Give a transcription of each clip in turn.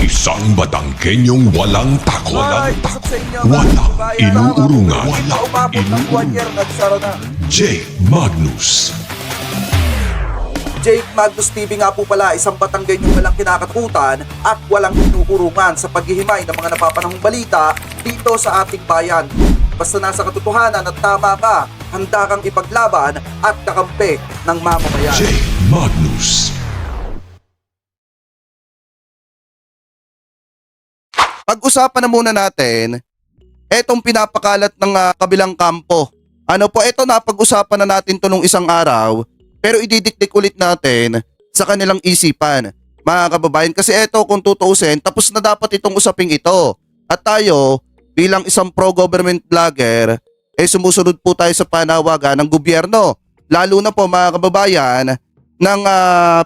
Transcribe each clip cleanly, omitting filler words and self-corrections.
Isang Batangkenyong walang takot. Sa inyo, Walang bayan. inuurungan. Walang umabot ng 1 year, nagsara na. Jake Magnus. Jake Magnus TV nga po pala, isang Batanggenyong walang kinakatakutan at walang inuurungan sa paghihimay ng mga napapanahong balita dito sa ating bayan. Basta nasa katotohanan at tama ka, handa kang ipaglaban at kakampi ng mamamayan. Jake Magnus. Pag-usapan na muna natin etong pinapakalat ng kabilang kampo. Ano po, eto napag-usapan na natin to nung isang araw, pero ididikdik ulit natin sa kanilang isipan, mga kababayan. Kasi eto, kung tutuusin, tapos na dapat itong usaping ito. At tayo, bilang isang pro-government vlogger, sumusunod po tayo sa panawagan ng gobyerno. Lalo na po mga kababayan ng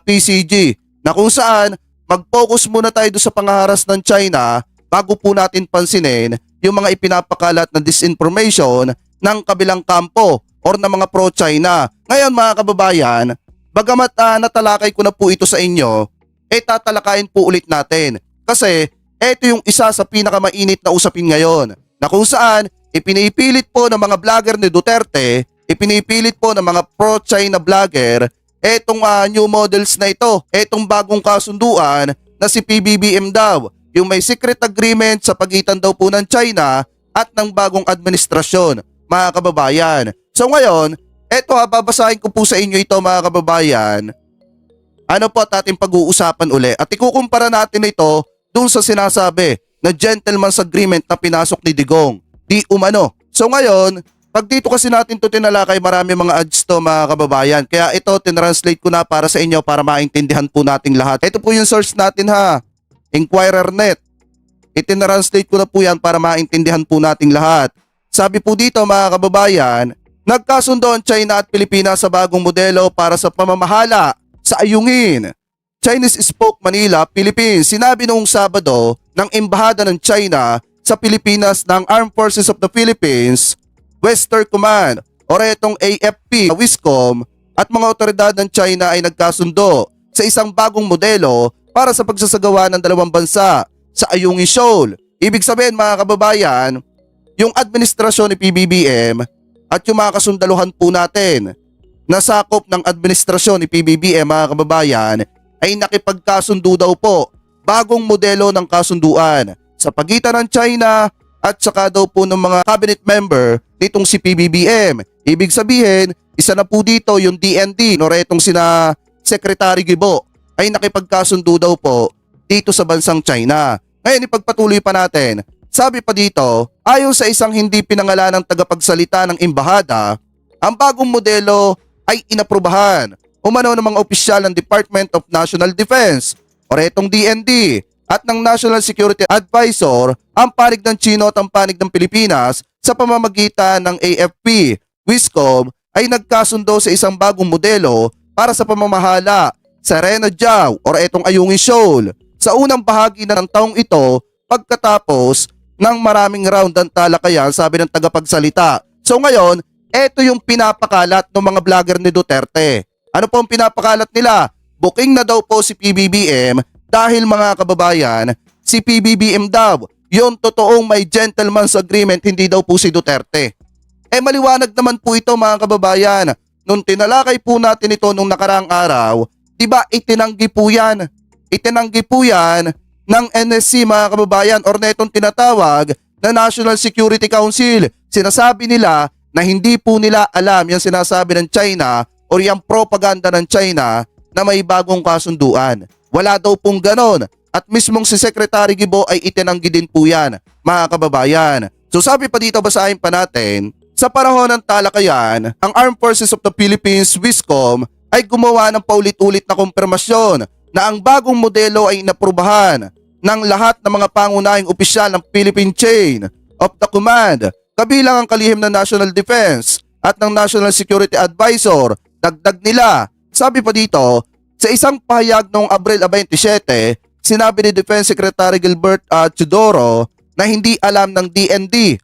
PCG, na kung saan mag-focus muna tayo sa pangaharas ng China bago po natin pansinin yung mga ipinapakalat na disinformation ng kabilang kampo or ng mga pro-China. Ngayon mga kababayan, bagamat natalakay ko na po ito sa inyo, tatalakayin po ulit natin. Kasi ito yung isa sa pinakamainit na usapin ngayon, na kung saan ipinipilit po ng mga vlogger ni Duterte, ipinipilit po ng mga pro-China vlogger etong new models na ito, etong bagong kasunduan na si PBBM daw, yung may secret agreement sa pagitan daw po ng China at ng bagong administrasyon, mga kababayan. So ngayon, eto babasahin ko po sa inyo ito mga kababayan. Ano po at ating pag-uusapan uli at ikukumpara natin ito dun sa sinasabi na gentleman's agreement na pinasok ni Digong. Di umano. So ngayon, pag dito kasi natin ito tinalakay, marami mga ads to mga kababayan. Kaya ito tinranslate ko na para sa inyo para maintindihan po nating lahat. Ito po yung source natin ha. Inquirer.net. Itinranslate ko na po yan para maintindihan po nating lahat. Sabi po dito mga kababayan, nagkasundo ang China at Pilipinas sa bagong modelo para sa pamamahala sa ayungin. Chinese spoke Manila, Philippines. Sinabi noong Sabado ng Embahada ng China sa Pilipinas ng Armed Forces of the Philippines, Western Command o retong AFP, WISCOM at mga otoridad ng China ay nagkasundo sa isang bagong modelo para sa pagsasagawa ng dalawang bansa sa Ayungin Shoal. Ibig sabihin mga kababayan, yung administrasyon ni PBBM at yung mga kasundaluhan po natin na sakop ng administrasyon ni PBBM mga kababayan ay nakipagkasundo daw po bagong modelo ng kasunduan sa pagitan ng China at saka daw po ng mga cabinet member nitong si PBBM. Ibig sabihin, isa na po dito yung DND, retong sina Secretary Gibo ay nakipagkasundo daw po dito sa bansang China. Ngayon ipagpatuloy pa natin. Sabi pa dito, ayon sa isang hindi pinangalanang tagapagsalita ng embahada, ang bagong modelo ay inaprubahan umano ng mga opisyal ng Department of National Defense o retong DND at ng National Security Advisor ang panig ng Chino at ang panig ng Pilipinas sa pamamagitan ng AFP, WISCOM ay nagkasundo sa isang bagong modelo para sa pamamahala sa Renajao o etong Ayungin Shoal sa unang bahagi na ng taong ito pagkatapos ng maraming round ng talakayan, sabi ng tagapagsalita. So ngayon, eto yung pinapakalat ng mga vlogger ni Duterte. Ano po ang pinapakalat nila? Booking na daw po si PBBM dahil mga kababayan, si PBBM daw, yung totoong may gentleman's agreement, hindi daw po si Duterte. Maliwanag naman po ito mga kababayan. Nung tinalakay po natin ito nung nakaraang araw, diba itinanggi po yan? Itinanggi po yan ng NSC mga kababayan or netong tinatawag na National Security Council. Sinasabi nila na hindi po nila alam yung sinasabi ng China o yung propaganda ng China na may bagong kasunduan. Wala daw pong ganon at mismong si Secretary Gibo ay itinanggi din po yan mga kababayan. So sabi pa dito, basahin pa natin, sa panahon ng talakayan, ang Armed Forces of the Philippines, WISCOM, ay gumawa ng paulit-ulit na kumpirmasyon na ang bagong modelo ay inaprubahan ng lahat ng mga pangunahing opisyal ng Philippine Chain of the Command, kabilang ang kalihim ng National Defense at ng National Security Advisor. Dagdag nila, sabi pa dito, sa isang pahayag noong Abril 27, sinabi ni Defense Secretary Gilbert Teodoro na hindi alam ng DND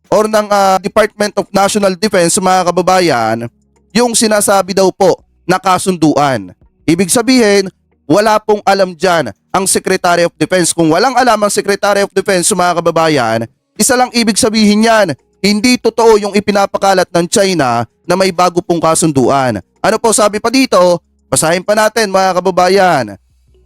or ng Department of National Defense mga kababayan yung sinasabi daw po na kasunduan. Ibig sabihin, wala pong alam dyan ang Secretary of Defense. Kung walang alam ang Secretary of Defense, mga kababayan, isa lang ibig sabihin yan, hindi totoo yung ipinapakalat ng China na may bago pong kasunduan. Ano po sabi pa dito? Basahin pa natin mga kababayan.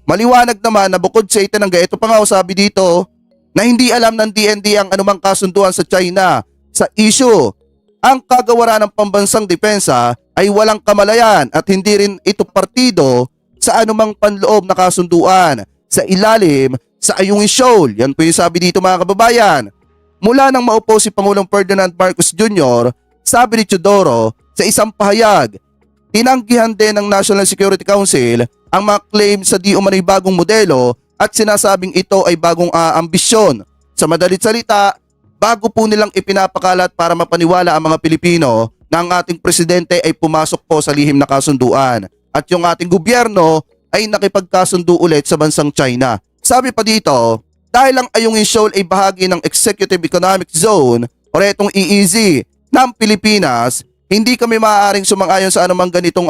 Maliwanag naman na bukod sa itinangga, ito pa nga sabi dito, na hindi alam ng DND ang anumang kasunduan sa China sa issue. Ang kagawaran ng pambansang depensa ay walang kamalayan at hindi rin ito partido sa anumang panloob na kasunduan sa ilalim sa Ayungin Shoal. Yan po yung sabi dito mga kababayan. Mula nang maupo si Pangulong Ferdinand Marcos Jr., sabi ni Teodoro sa isang pahayag, tinanggihan din ng National Security Council ang mga claim sa di umano'y bagong modelo at sinasabing ito ay bagong ambisyon. Sa madalit salita, bago po nilang ipinapakalat para mapaniwala ang mga Pilipino na ang ating presidente ay pumasok po sa lihim na kasunduan at yung ating gobyerno ay nakipagkasundo ulit sa bansang China. Sabi pa dito, dahil ang Ayungin Shoal ay bahagi ng Executive Economic Zone o itong EEZ ng Pilipinas, hindi kami maaaring sumang-ayon sa anumang ganitong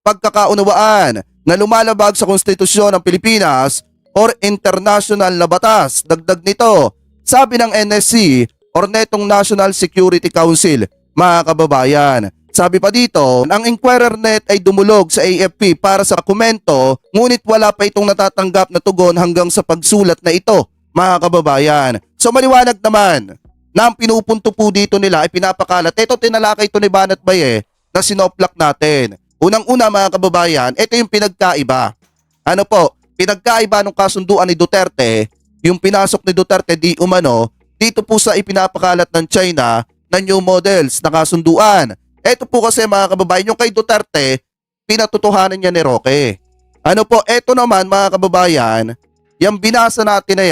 pagkakaunawaan na lumalabag sa konstitusyon ng Pilipinas or international na batas. Dagdag nito, sabi ng NSC or netong National Security Council, mga kababayan. Sabi pa dito, ang Inquirer Net ay dumulog sa AFP para sa komento, ngunit wala pa itong natatanggap na tugon hanggang sa pagsulat na ito, mga kababayan. So maliwanag naman na ang pinupunto po dito nila ay pinapakalat. Ito tinalakay ito ni Banat Baye na sinoplak natin. Unang-una mga kababayan, ito yung pinagkaiba. Ano po, pinagkaiba ng kasunduan ni Duterte, yung pinasok ni Duterte di umano, dito po sa ipinapakalat ng China na new models na kasunduan. Ito po kasi mga kababayan, yung kay Duterte, pinatutuhanan niya ni Roque. Ano po, ito naman mga kababayan, yung binasa natin na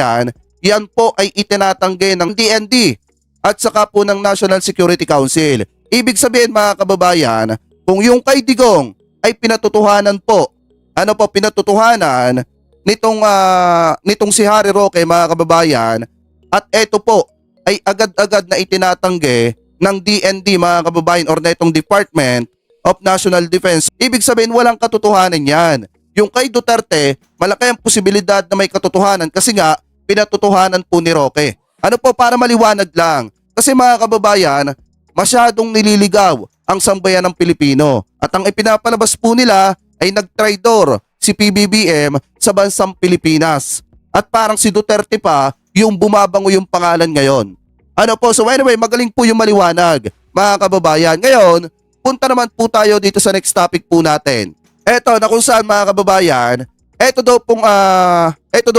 yan po ay itinatanggi ng DND at saka po ng National Security Council. Ibig sabihin mga kababayan, kung yung kay Digong ay pinatutuhanan po, ano po pinatutuhanan nitong si Harry Roque mga kababayan, at ito po ay agad-agad na itinatanggi ng DND mga kababayan or netong Department of National Defense. Ibig sabihin walang katotohanan yan. Yung kay Duterte, malaki ang posibilidad na may katotohanan kasi nga pinatutuhanan po ni Roque. Ano po, para maliwanag lang. Kasi mga kababayan, masyadong nililigaw ang sambayan ng Pilipino. At ang ipinapalabas po nila ay nagtraidor si PBBM sa bansang Pilipinas. At parang si Duterte pa yung bumabango yung pangalan ngayon. Ano po, so anyway, magaling po yung maliwanag, mga kababayan. Ngayon, punta naman po tayo dito sa next topic po natin. Eto, na kung saan mga kababayan, eto daw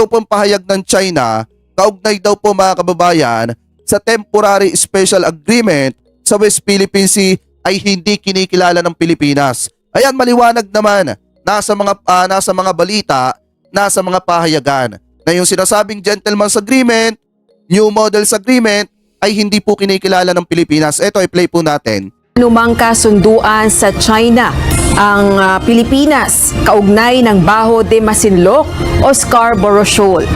pong pahayag ng China, kaugnay daw po mga kababayan, sa temporary special agreement sa West Philippine Sea ay hindi kinikilala ng Pilipinas. Ayan, maliwanag naman, nasa mga balita, nasa mga pahayagan, na yung sinasabing gentleman's agreement, new models agreement, ay hindi po kinikilala ng Pilipinas. Ito, i-play po natin. Anumang kasunduan sa China ang Pilipinas kaugnay ng Baho de Masinloc o Scarborough Shoal.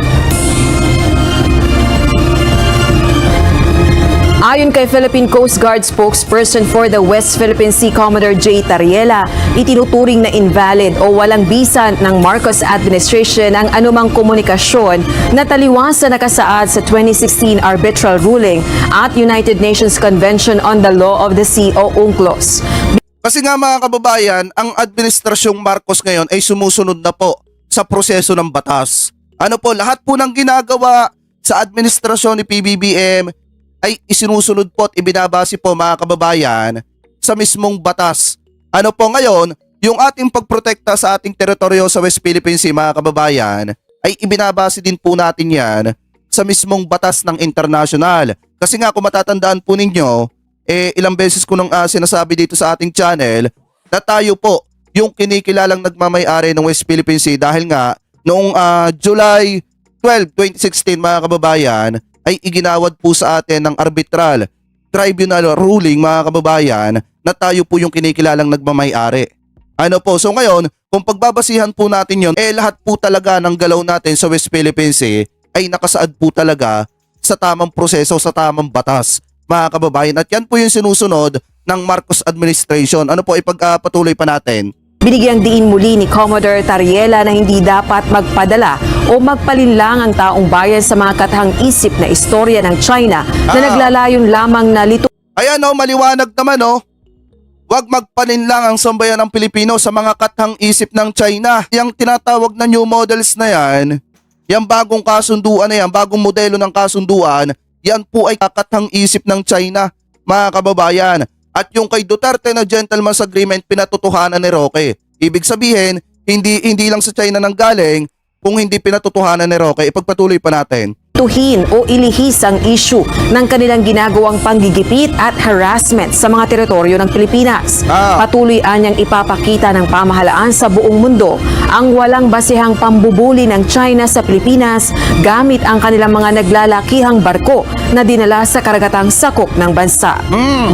Ayon kay Philippine Coast Guard spokesperson for the West Philippine Sea, Commodore J. Tariela, itinuturing na invalid o walang bisa ng Marcos administration ang anumang komunikasyon na taliwas sa nakasaad sa 2016 arbitral ruling at United Nations Convention on the Law of the Sea o UNCLOS. Kasi nga mga kababayan, ang administrasyong Marcos ngayon ay sumusunod na po sa proseso ng batas. Ano po, lahat po ng ginagawa sa administrasyon ni PBBM ay isinusunod po at ibinabase po mga kababayan sa mismong batas. Ano po ngayon, yung ating pagprotekta sa ating teritoryo sa West Philippine Sea mga kababayan ay ibinabase din po natin yan sa mismong batas ng international. Kasi nga kung matatandaan po ninyo, ilang beses ko nang sinasabi dito sa ating channel na tayo po yung kinikilalang nagmamay-ari ng West Philippine Sea dahil nga noong July 12, 2016 mga kababayan ay iginawad po sa atin ng arbitral tribunal ruling mga kababayan na tayo po yung kinikilalang nagmamay-ari. Ano po, so ngayon kung pagbabasihan po natin yon, lahat po talaga ng galaw natin sa West Philippine Sea ay nakasaad po talaga sa tamang proseso, sa tamang batas mga kababayan. At yan po yung sinusunod ng Marcos administration. Ano po, ipagpatuloy pa natin. Binigyang diin muli ni Commodore Tariela na hindi dapat magpadala o magpalinlang ang taong bayan sa mga katahang isip na istorya ng China na naglalayon lamang na lito. Ayan maliwanag naman Huwag magpaninlang ang sambayan ng Pilipino sa mga katahang isip ng China. Yang tinatawag na new models na yan, yung bagong kasunduan na yan, bagong modelo ng kasunduan, yan po ay katahang isip ng China, mga kababayan. At yung kay Duterte na gentleman's agreement, pinatutuhanan ni Roque. Ibig sabihin, hindi lang sa China nang galing, kung hindi pinatutuhanan ni Roque, ipagpatuloy pa natin. Tuhin o ilihis ang issue ng kanilang ginagawang panggigipit at harassment sa mga teritoryo ng Pilipinas. Patuloy anyang ipapakita ng pamahalaan sa buong mundo ang walang basihang pambubuli ng China sa Pilipinas gamit ang kanilang mga naglalakihang barko na dinala sa karagatang sakop ng bansa.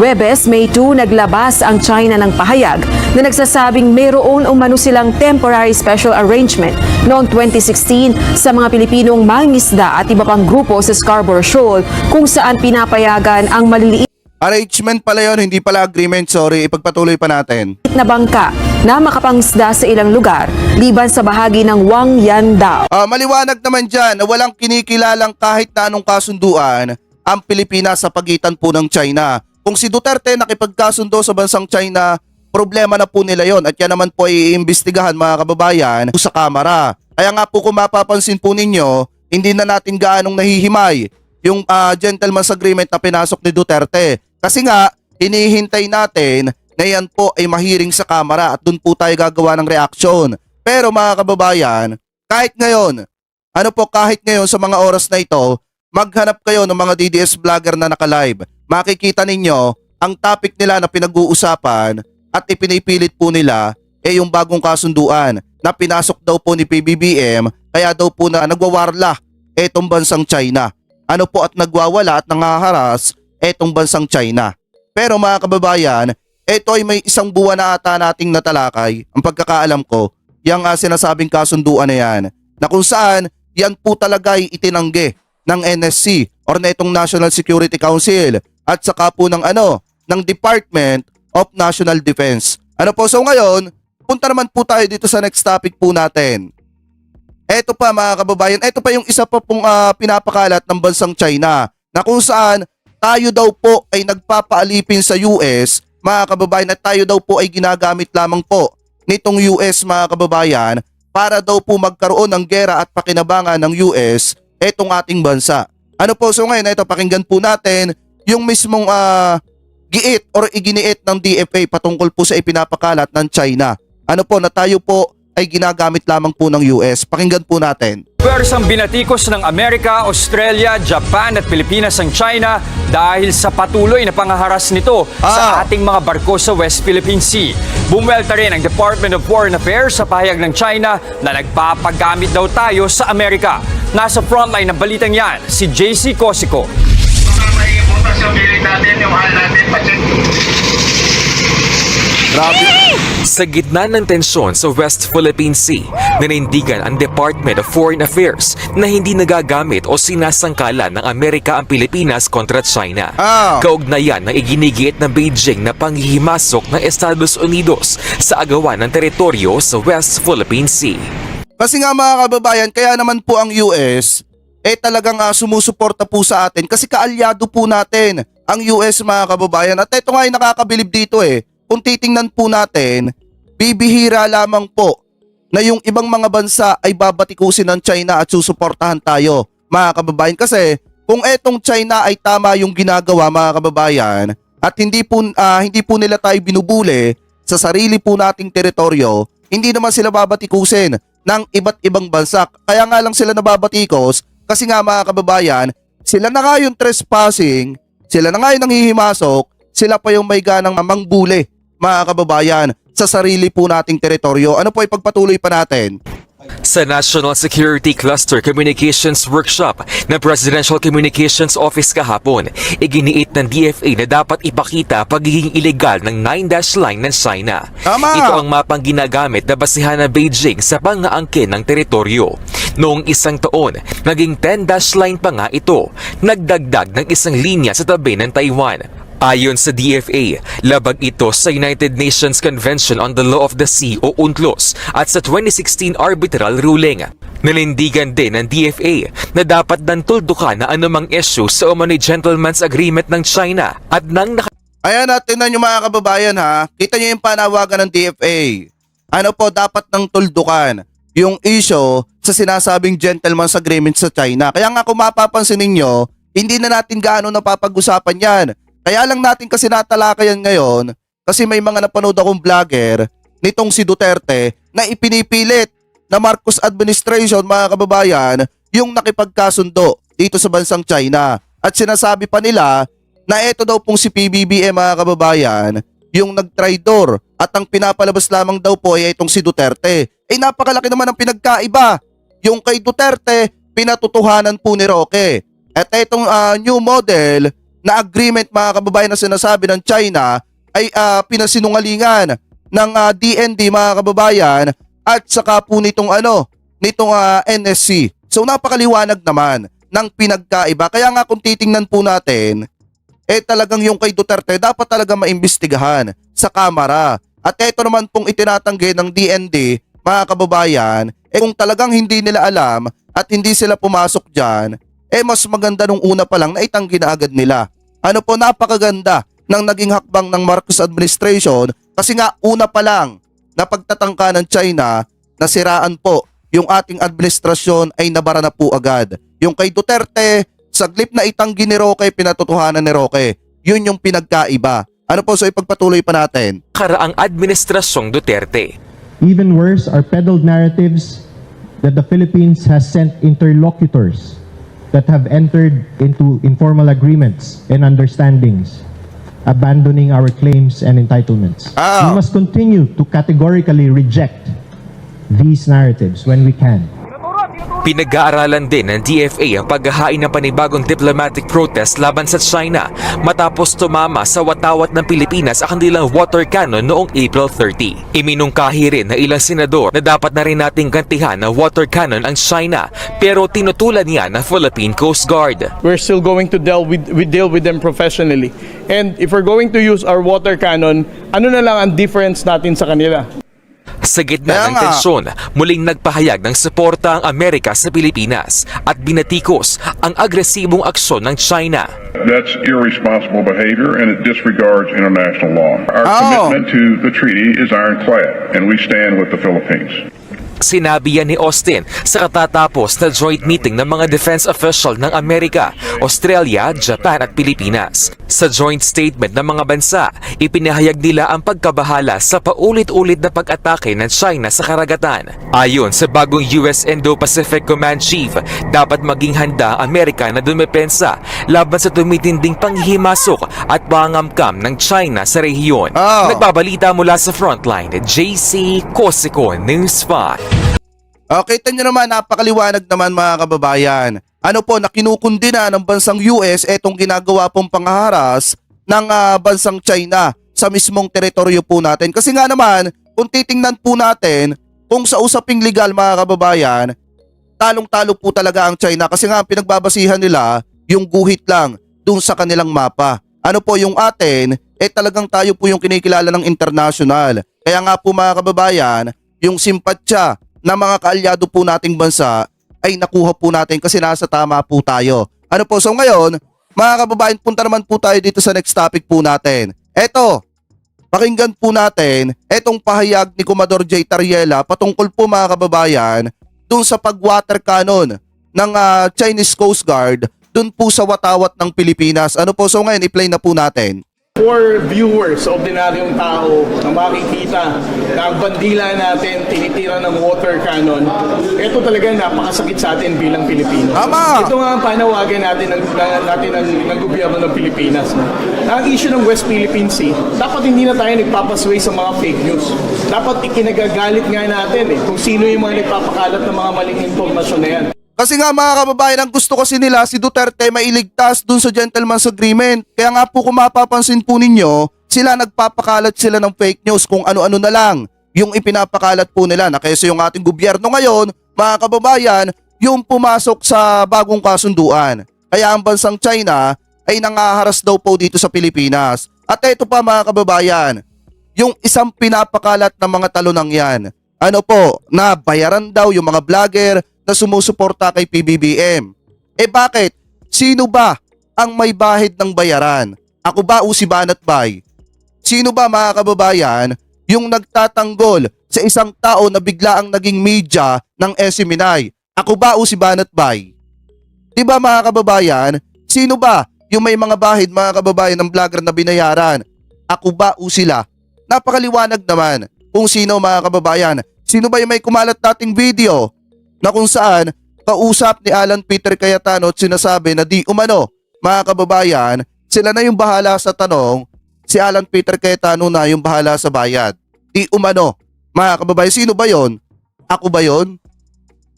Huwebes, May 2, naglabas ang China ng pahayag na nagsasabing mayroon umano silang temporary special arrangement noong 2016 sa mga Pilipinong mangingisda at iba pang grupo sa Scarborough Shoal kung saan pinapayagan ang maliliit Arrangement pala yun, hindi pala agreement, sorry. Ipagpatuloy pa natin. na bangka na makapangsda sa ilang lugar liban sa bahagi ng Wang Yan Dao. Maliwanag naman dyan na walang kinikilalang kahit na anong kasunduan ang Pilipinas sa pagitan po ng China. Kung si Duterte nakipagkasundo sa bansang China, problema na po nila yon at yan naman po ay iimbestigahan mga kababayan sa Kamara. Kaya nga po kung mapapansin po ninyo, hindi na natin gaanong nahihimay yung gentleman's agreement na pinasok ni Duterte. Kasi nga, hinihintay natin na yan po ay mahiring sa Kamara at dun po tayo gagawa ng reaksyon. Pero mga kababayan, kahit ngayon sa mga oras na ito, maghanap kayo ng mga DDS vlogger na naka-live. Makikita ninyo ang topic nila na pinag-uusapan at ipinipilit po nila ay yung bagong kasunduan na pinasok daw po ni PBBM kaya daw po na nagwawarla etong bansang China. At nagwawala at nangaharas etong bansang China. Pero mga kababayan, ito ay may isang buwan na ata nating natalakay. Ang pagkakaalam ko, yung sinasabing kasunduan na yan, na kung saan yan po talaga ay itinanggi ng NSC or na itong National Security Council at saka po ng Department of National Defense. So ngayon, punta naman po tayo dito sa next topic po natin. Eto pa mga kababayan, eto pa yung isa pa pong pinapakalat ng bansang China na kung saan tayo daw po ay nagpapaalipin sa US, mga kababayan, at tayo daw po ay ginagamit lamang po nitong US mga kababayan para daw po magkaroon ng gera at pakinabangan ng US etong ating bansa. So ngayon, ito pakinggan po natin yung mismong giit or iginiit ng DFA patungkol po sa ipinapakalat ng China. Na tayo po ay ginagamit lamang po ng US. Pakinggan po natin. Pwersang binatikos ng Amerika, Australia, Japan at Pilipinas ang China dahil sa patuloy na pangaharas nito sa ating mga barko sa West Philippine Sea. Bumuelta rin ang Department of Foreign Affairs sa pahayag ng China na nagpapagamit daw tayo sa Amerika. Nasa frontline ng balitang yan, si JC Cosico. Sa gitna ng tensyon sa West Philippine Sea, nanindigan ang Department of Foreign Affairs na hindi nagagamit o sinasangkalan ng Amerika ang Pilipinas kontra China. Kaugnayan ng iginigiit ng Beijing na panghihimasok ng Estados Unidos sa agawan ng teritoryo sa West Philippine Sea. Kasi nga mga kababayan, kaya naman po ang US talagang sumusuporta po sa atin kasi kaalyado po natin ang US mga kababayan. At ito nga ay nakakabilib dito Kung titingnan po natin, bibihira lamang po na yung ibang mga bansa ay babatikusin ng China at susuportahan tayo mga kababayan. Kasi kung etong China ay tama yung ginagawa mga kababayan at hindi po nila tayo binubuli sa sarili po nating teritoryo, hindi naman sila babatikusin ng iba't ibang bansa. Kaya nga lang sila nababatikos kasi nga mga kababayan, sila na nga yung trespassing, sila na nga yung nanghihimasok, sila pa yung may ganang mangbuli mga kababayan sa sarili po nating teritoryo. Ipagpatuloy pa natin. Sa National Security Cluster Communications Workshop ng Presidential Communications Office kahapon, iginiit ng DFA na dapat ipakita pagiging ilegal ng 9-dash line ng China. Tama! Ito ang mapang ginagamit na basihan ng Beijing sa pangaangkin ng teritoryo. Noong isang taon, naging 10-dash line pa nga ito, nagdagdag ng isang linya sa tabi ng Taiwan. Ayon sa DFA, labag ito sa United Nations Convention on the Law of the Sea o UNCLOS at sa 2016 arbitral ruling. Nanindigan din ng DFA na dapat nantuldukan na anumang issue sa umano'y gentleman's agreement ng China at nang Ayan natin na yung mga kababayan ha. Kita nyo yung panawagan ng DFA. Ano po dapat nang tuldukan yung issue sa sinasabing gentleman's agreement sa China. Kaya nga kung mapapansin ninyo, hindi na natin gaano napapag-usapan yan. Kaya lang natin kasi natalakayan ngayon kasi may mga napanood akong vlogger nitong si Duterte na ipinipilit na Marcos administration mga kababayan yung nakipagkasundo dito sa bansang China. At sinasabi pa nila na eto daw pong si PBBM mga kababayan yung nagtraidor at ang pinapalabas lamang daw po ay itong si Duterte. Eh napakalaki naman ang pinagkaiba. Yung kay Duterte, pinatutuhanan po ni Roque. At itong new model na agreement mga kababayan na sinasabi ng China ay pinasinungalingan ng DND mga kababayan at saka po nitong NSC. So napakaliwanag naman ng pinagkaiba. Kaya nga kung titingnan po natin, talagang yung kay Duterte dapat talaga maimbestigahan sa Kamara. At ito naman pong itinatanggi ng DND mga kababayan, kung talagang hindi nila alam at hindi sila pumasok dyan, mas maganda nung una pa lang na itanggi na agad nila. Ano po, napakaganda ng naging hakbang ng Marcos administration kasi nga una pa lang na pagtatangka ng China na siraan po yung ating administrasyon ay nabara na po agad. Yung kay Duterte, saglip na itanggi ni Roque, pinatutuhanan ni Roque. Yun yung pinagkaiba. Ano po, so ipagpatuloy pa natin. karaang administrasyong Duterte. Even worse are peddled narratives that the Philippines has sent interlocutors that have entered into informal agreements and understandings, abandoning our claims and entitlements. We must continue to categorically reject these narratives when we can. Pinag-aaralan din ng DFA ang paghahain ng panibagong diplomatic protest laban sa China matapos tumama sa watawat ng Pilipinas ang kanilang water cannon noong April 30. Iminungkahi rin ng ilang senador na dapat na rin nating gantihan ng water cannon ang China pero tinutulan niya ng Philippine Coast Guard. We're still going to deal with them professionally. And if we're going to use our water cannon, ano na lang ang difference natin sa kanila? Sa gitna ng tensyon, muling nagpahayag ng suporta ang Amerika sa Pilipinas at binatikos ang agresibong aksyon ng China. That's irresponsible behavior and it disregards international law. Our commitment to the treaty is ironclad and we stand with the Philippines. Sinabi yan ni Austin sa katatapos na joint meeting ng mga defense official ng Amerika, Australia, Japan at Pilipinas. Sa joint statement ng mga bansa, ipinahayag nila ang pagkabahala sa paulit-ulit na pag-atake ng China sa karagatan. Ayon sa bagong US Indo-Pacific Command Chief, dapat maging handa ang Amerika na dumepensa laban sa tumitinding panghihimasok at pangamkam ng China sa rehiyon. Nagbabalita mula sa Frontline, JC Cosico, News 5. Kita nyo naman, napakaliwanag naman mga kababayan. Ano po, na kinukundina ng bansang US etong ginagawa pong panghaharas ng bansang China sa mismong teritoryo po natin. Kasi nga naman, kung titingnan po natin, kung sa usaping legal mga kababayan, talong-talo po talaga ang China kasi nga pinagbabasihan nila yung guhit lang dun sa kanilang mapa. Ano po yung atin, talagang tayo po yung kinikilala ng international. Kaya nga po mga kababayan, yung simpatsya na mga kaalyado po nating bansa ay nakuha po natin kasi nasa tama po tayo. Ano po, so ngayon, mga kababayan, punta naman po tayo dito sa next topic po natin. Eto, pakinggan po natin etong pahayag ni Commodore J. Tariela patungkol po mga kababayan dun sa pag-water cannon ng Chinese Coast Guard dun po sa watawat ng Pilipinas. Ano po, so ngayon, i-play na po natin. For viewers, ordinaryong tao na makikita na ang bandila natin tinitira ng water cannon, ito talaga napakasakit sa atin bilang Pilipino. Tama! Ito nga ang panawagan natin ng gobyerno ng Pilipinas. Na ang issue ng West Philippine Sea, dapat hindi na tayo nagpapasway sa mga fake news. Dapat ikinagagalit nga natin kung sino yung mga nagpapakalat ng mga maling impormasyon na yan. Kasi nga mga kababayan, ang gusto kasi nila si Duterte mailigtas dun sa gentleman's agreement. Kaya nga po kung mapapansin po ninyo, nagpapakalat sila ng fake news kung ano-ano na lang yung ipinapakalat po nila na kaysa yung ating gobyerno ngayon, mga kababayan, yung pumasok sa bagong kasunduan. Kaya ang bansang China, ay nangaharas daw po dito sa Pilipinas. At ito pa mga kababayan, yung isang pinapakalat ng mga talunang yan, ano po, na bayaran daw yung mga vlogger na sumusuporta kay PBBM. Eh bakit? Sino ba ang may bahid ng bayaran? Ako ba o si Banat Bay? Sino ba mga kababayan yung nagtatanggol sa isang tao na bigla ang naging media ng SMNI? Ako ba o si Banat Bay? Diba mga kababayan? Sino ba yung may mga bahid mga kababayan ng vlogger na binayaran? Ako ba o sila? Napakaliwanag naman kung sino mga kababayan. Sino ba yung may kumalat nating video na kung saan kausap ni Alan Peter Cayetano at sinasabi na di umano mga kababayan, sila na yung bahala sa tanong, si Alan Peter Cayetano na yung bahala sa bayad. Di umano mga kababayan, sino ba yon? Ako ba yon?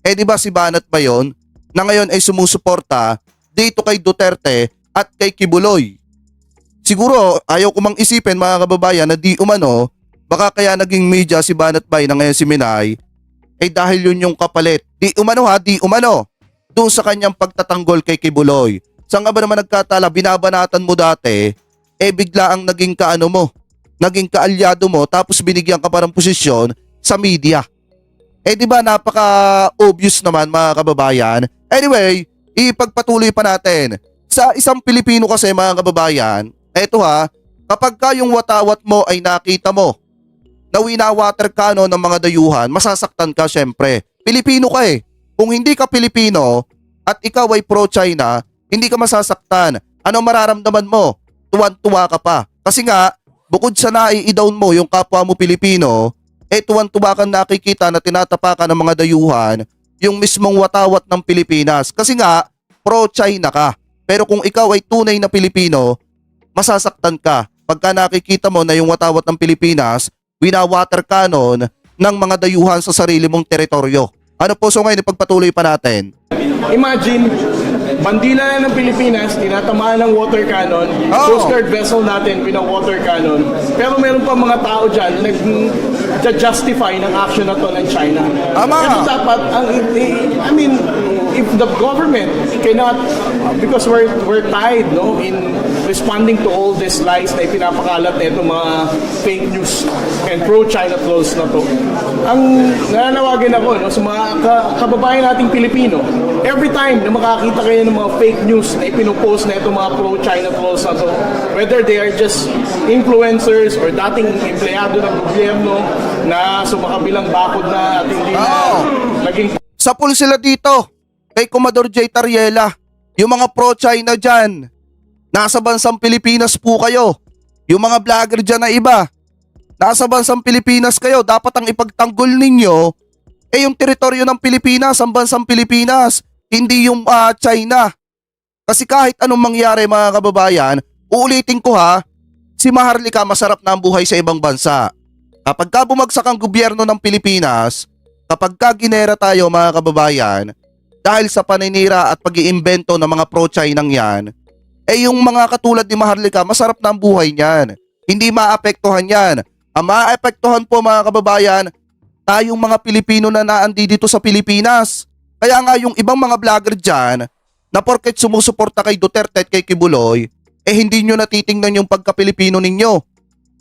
Eh di ba si Banat ba yon na ngayon ay sumusuporta dito kay Duterte at kay Kibuloy? Siguro ayaw ko mang isipin mga kababayan na di umano baka kaya naging media si Banat Bay ng SMNI eh dahil yun yung kapalit. Di umano ha, di umano doon sa kanyang pagtatanggol kay Kibuloy. Saan nga ba naman nagkatala, binabanatan mo dati eh bigla ang naging kaano mo, naging kaalyado mo tapos binigyan ka pa ng posisyon sa media. Eh di ba napaka-obvious naman mga kababayan. Anyway, ipagpatuloy pa natin. Sa isang Pilipino kasi mga kababayan, eto ha, kapag ka yung watawat mo ay nakita mo na winawater ka no ng mga dayuhan, masasaktan ka syempre. Pilipino ka eh. Kung hindi ka Pilipino at ikaw ay pro-China, hindi ka masasaktan. Ano mararamdaman mo? Tuwan-tuwa ka pa. Kasi nga, bukod sa nai-down mo yung kapwa mo Pilipino, eh tuwan-tuwa kang nakikita na tinatapakan ng mga dayuhan yung mismong watawat ng Pilipinas. Kasi nga, pro-China ka. Pero kung ikaw ay tunay na Pilipino, masasaktan ka pagka nakikita mo na yung watawat ng Pilipinas, winawater cannon ng mga dayuhan sa sarili mong teritoryo. Ano po, so ngayon ipagpatuloy pa natin. Imagine, bandila na ng Pilipinas, tinatamaan ng water cannon, Coast Guard vessel natin with a water cannon, pero meron pa mga tao dyan na nag-justify ng action na to ng China. Kasi dapat, I mean, if the government cannot, because we're tied no, in responding to all these lies na ipinapakalat na itong mga fake news and pro-China trolls na to. Ang nananawagan ako no, sa mga kababayan nating Pilipino, every time na makakita kayo ng mga fake news na ipinopost na itong mga pro-China trolls na to, whether they are just influencers or dating empleyado ng gobyerno na sumakabilang bakod na at hindi na naging... Sapul sila dito kay Commodore J. Tariela. Yung mga pro-China dyan, nasa bansang Pilipinas po kayo. Yung mga vlogger dyan na iba, nasa bansang Pilipinas kayo. Dapat ang ipagtanggol ninyo eh yung teritoryo ng Pilipinas, ang bansang Pilipinas, hindi yung China. Kasi kahit anong mangyari mga kababayan, uulitin ko ha, si Maharlika masarap na ang buhay sa ibang bansa. Kapag ka bumagsak ang gobyerno ng Pilipinas, kapag ka ginera tayo mga kababayan, dahil sa paninira at pag-iimbento ng mga pro-Chinang yan, eh yung mga katulad ni Maharlika, masarap na ang buhay niyan. Hindi maapektuhan yan. Ang maapektuhan po mga kababayan, tayong mga Pilipino na naandi dito sa Pilipinas. Kaya nga yung ibang mga vlogger dyan, na porket sumusuporta kay Duterte at kay Kibuloy, eh hindi nyo natitingnan yung pagka-Pilipino ninyo.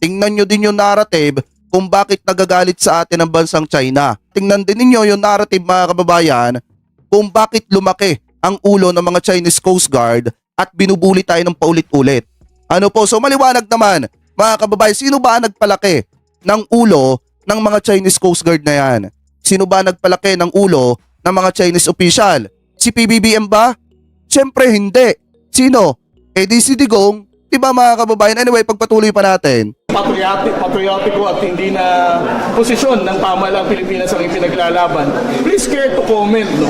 Tingnan nyo din yung narrative kung bakit nagagalit sa atin ang bansang China. Tingnan din ninyo yung narrative mga kababayan kung bakit lumaki ang ulo ng mga Chinese Coast Guard at binubuli tayo ng paulit-ulit. Ano po, so maliwanag naman mga kababayan, sino ba ang nagpalaki ng ulo ng mga Chinese Coast Guard na yan? Sino ba nagpalaki ng ulo ng mga Chinese official? Si PBBM ba? Siyempre hindi. Sino? Eh di si Digong. Diba mga kababayan? Anyway, pagpatuloy pa natin. Patriotiko at hindi na posisyon ng pamahalang Pilipinas ang ipinaglalaban. Please care to comment, no?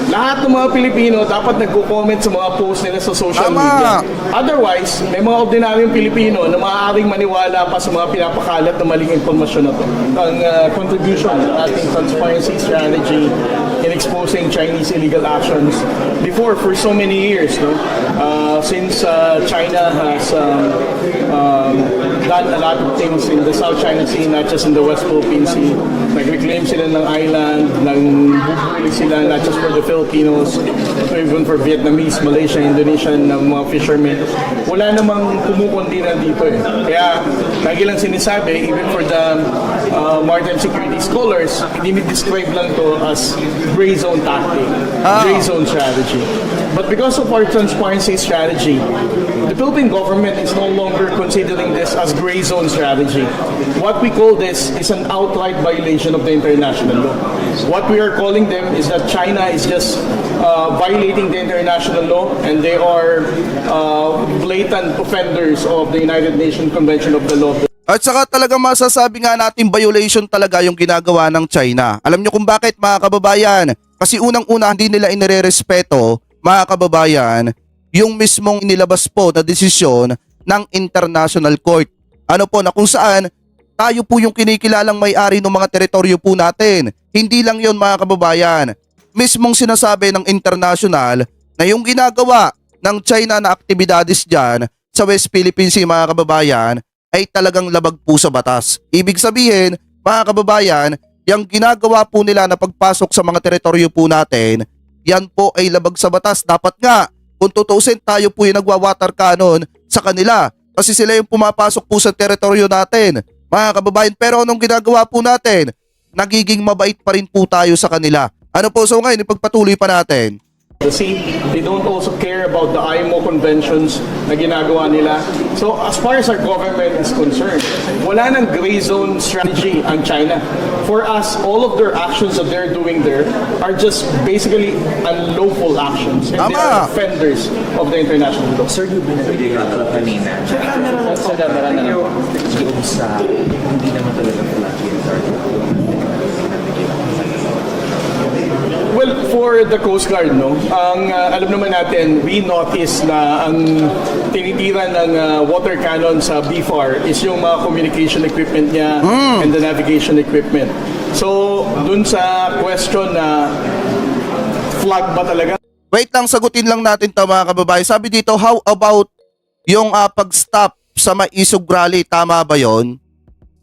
Lahat ng mga Pilipino dapat nagko-comment sa mga post nila sa social media. Otherwise, may mga ordinaryong Pilipino na maaaring maniwala pa sa mga pinapakalat na maling impormasyon na to. Ang contribution ng ating transparency strategy in exposing Chinese illegal actions before for so many years. No? Since China has done a lot of things in the South China Sea, not just in the West Philippine Sea. Nag-reclaim sila ng island, nang-bubuli sila not just for the Filipinos, but even for Vietnamese, Malaysia, Indonesian mga fishermen. Wala namang kumukondinan dito eh. Kaya lagi lang sinasabi, even for the maritime security scholars, dinidescribe lang to as gray zone tactic, gray zone strategy. But because of our transparency strategy, the Philippine government is no longer considering this as gray zone strategy. What we call this is an outright violation of the international law. What we are calling them is that China is just violating the international law and they are blatant offenders of the United Nations Convention of the Law. At saka talaga masasabi nga natin violation talaga yung ginagawa ng China. Alam nyo kung bakit mga kababayan? Kasi unang-una hindi nila inirerespeto mga kababayan yung mismong inilabas po na desisyon ng International Court. Ano po na kung saan tayo po yung kinikilalang may-ari ng mga teritoryo po natin. Hindi lang yon mga kababayan. Mismong sinasabi ng international na yung ginagawa ng China na aktibidades dyan sa West Philippine Sea mga kababayan ay talagang labag po sa batas. Ibig sabihin mga kababayan, yung ginagawa po nila na pagpasok sa mga teritoryo po natin, yan po ay labag sa batas. Dapat nga kung tutusin tayo po yung nagwa-water cannon sa kanila kasi sila yung pumapasok po sa teritoryo natin mga kababayan. Pero anong ginagawa po natin? Nagiging mabait pa rin po tayo sa kanila. Ano po, so ngayon ipagpatuloy pa natin. The sea, they don't also care about the IMO conventions na ginagawa nila. So as far as our government is concerned, wala nang gray zone strategy ang China. For us, all of their actions that they're doing there are just basically unlawful actions. And they are offenders of the international law. Sir, yung binabigay ka kanina, sa damaran na doon sa hindi naman talaga flat yun. Well, for the Coast Guard, no, ang alam naman natin, we notice na ang tinitira ng water cannon sa BFAR is yung mga communication equipment niya and the navigation equipment. So, dun sa question na flag ba talaga? Wait lang, sagutin lang natin ito mga kababayan. Sabi dito, how about yung pag-stop sa Maisog Rally? Tama ba yon?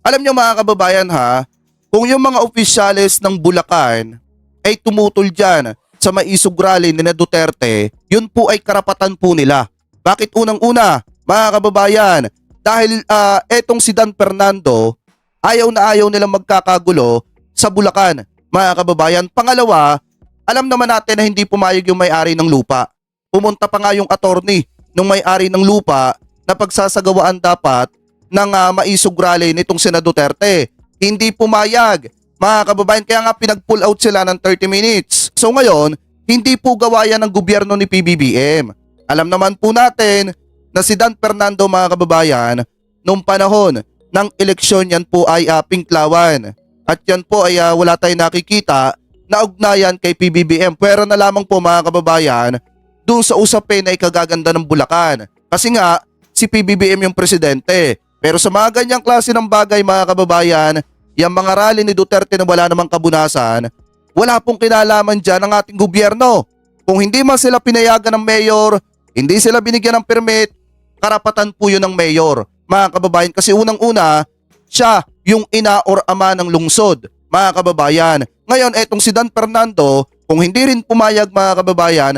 Alam nyo mga kababayan ha, kung yung mga opisyales ng Bulacan ay tumutol dyan sa Maisog Rally ni Duterte, yun po ay karapatan po nila. Bakit unang-una, mga kababayan? Dahil etong si Dan Fernando, ayaw na ayaw nilang magkakagulo sa Bulacan, mga kababayan. Pangalawa, alam naman natin na hindi pumayag yung may-ari ng lupa. Pumunta pa nga yung attorney ng may-ari ng lupa na pagsasagawaan dapat ng Maisog Rally nitong si Duterte. Hindi pumayag. Mga kababayan, kaya nga pinag-pull out sila ng 30 minutes. So ngayon, hindi po gawa yan ng gobyerno ni PBBM. Alam naman po natin na si Dan Fernando mga kababayan, noong panahon ng eleksyon yan po ay pinklawan. At yan po ay wala tayong nakikita na ugnayan kay PBBM. Pero na lamang po mga kababayan, doon sa usapin na ikagaganda ng Bulacan. Kasi nga, si PBBM yung presidente. Pero sa mga ganyang klase ng bagay mga kababayan, yung mga rally ni Duterte na wala namang kabunasan, wala pong kinalaman dyan ng ating gobyerno. Kung hindi man sila pinayagan ng mayor, hindi sila binigyan ng permit, karapatan po yun ng mayor. Mga kababayan, kasi unang-una, siya yung ina or ama ng lungsod. Mga kababayan, ngayon etong si Dan Fernando, kung hindi rin pumayag mga kababayan,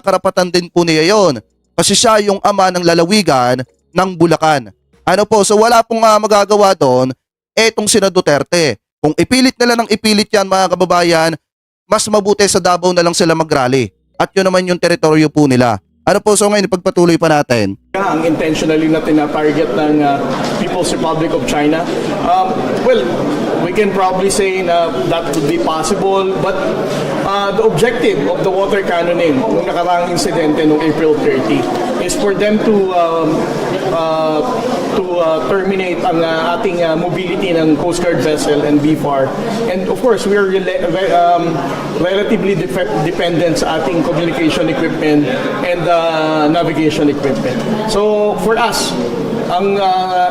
karapatan din po niya yon. Kasi siya yung ama ng lalawigan ng Bulacan. Ano po, so wala pong magagawa doon etong sina Duterte. Kung ipilit nila ng ipilit yan mga kababayan, mas mabuti sa Davao na lang sila mag-rally. At yun naman yung teritoryo po nila. Ano po, so ngayon ipagpatuloy pa natin. Ang intentionally na tina-target ng People's Republic of China, well, we can probably say na that would be possible, but the objective of the water cannoning nung nakaraang insidente noong April 30 is for them to terminate ang ating mobility ng Coast Guard vessel and BFAR. And of course, we are relatively dependent sa ating communication equipment and navigation equipment. So for us, ang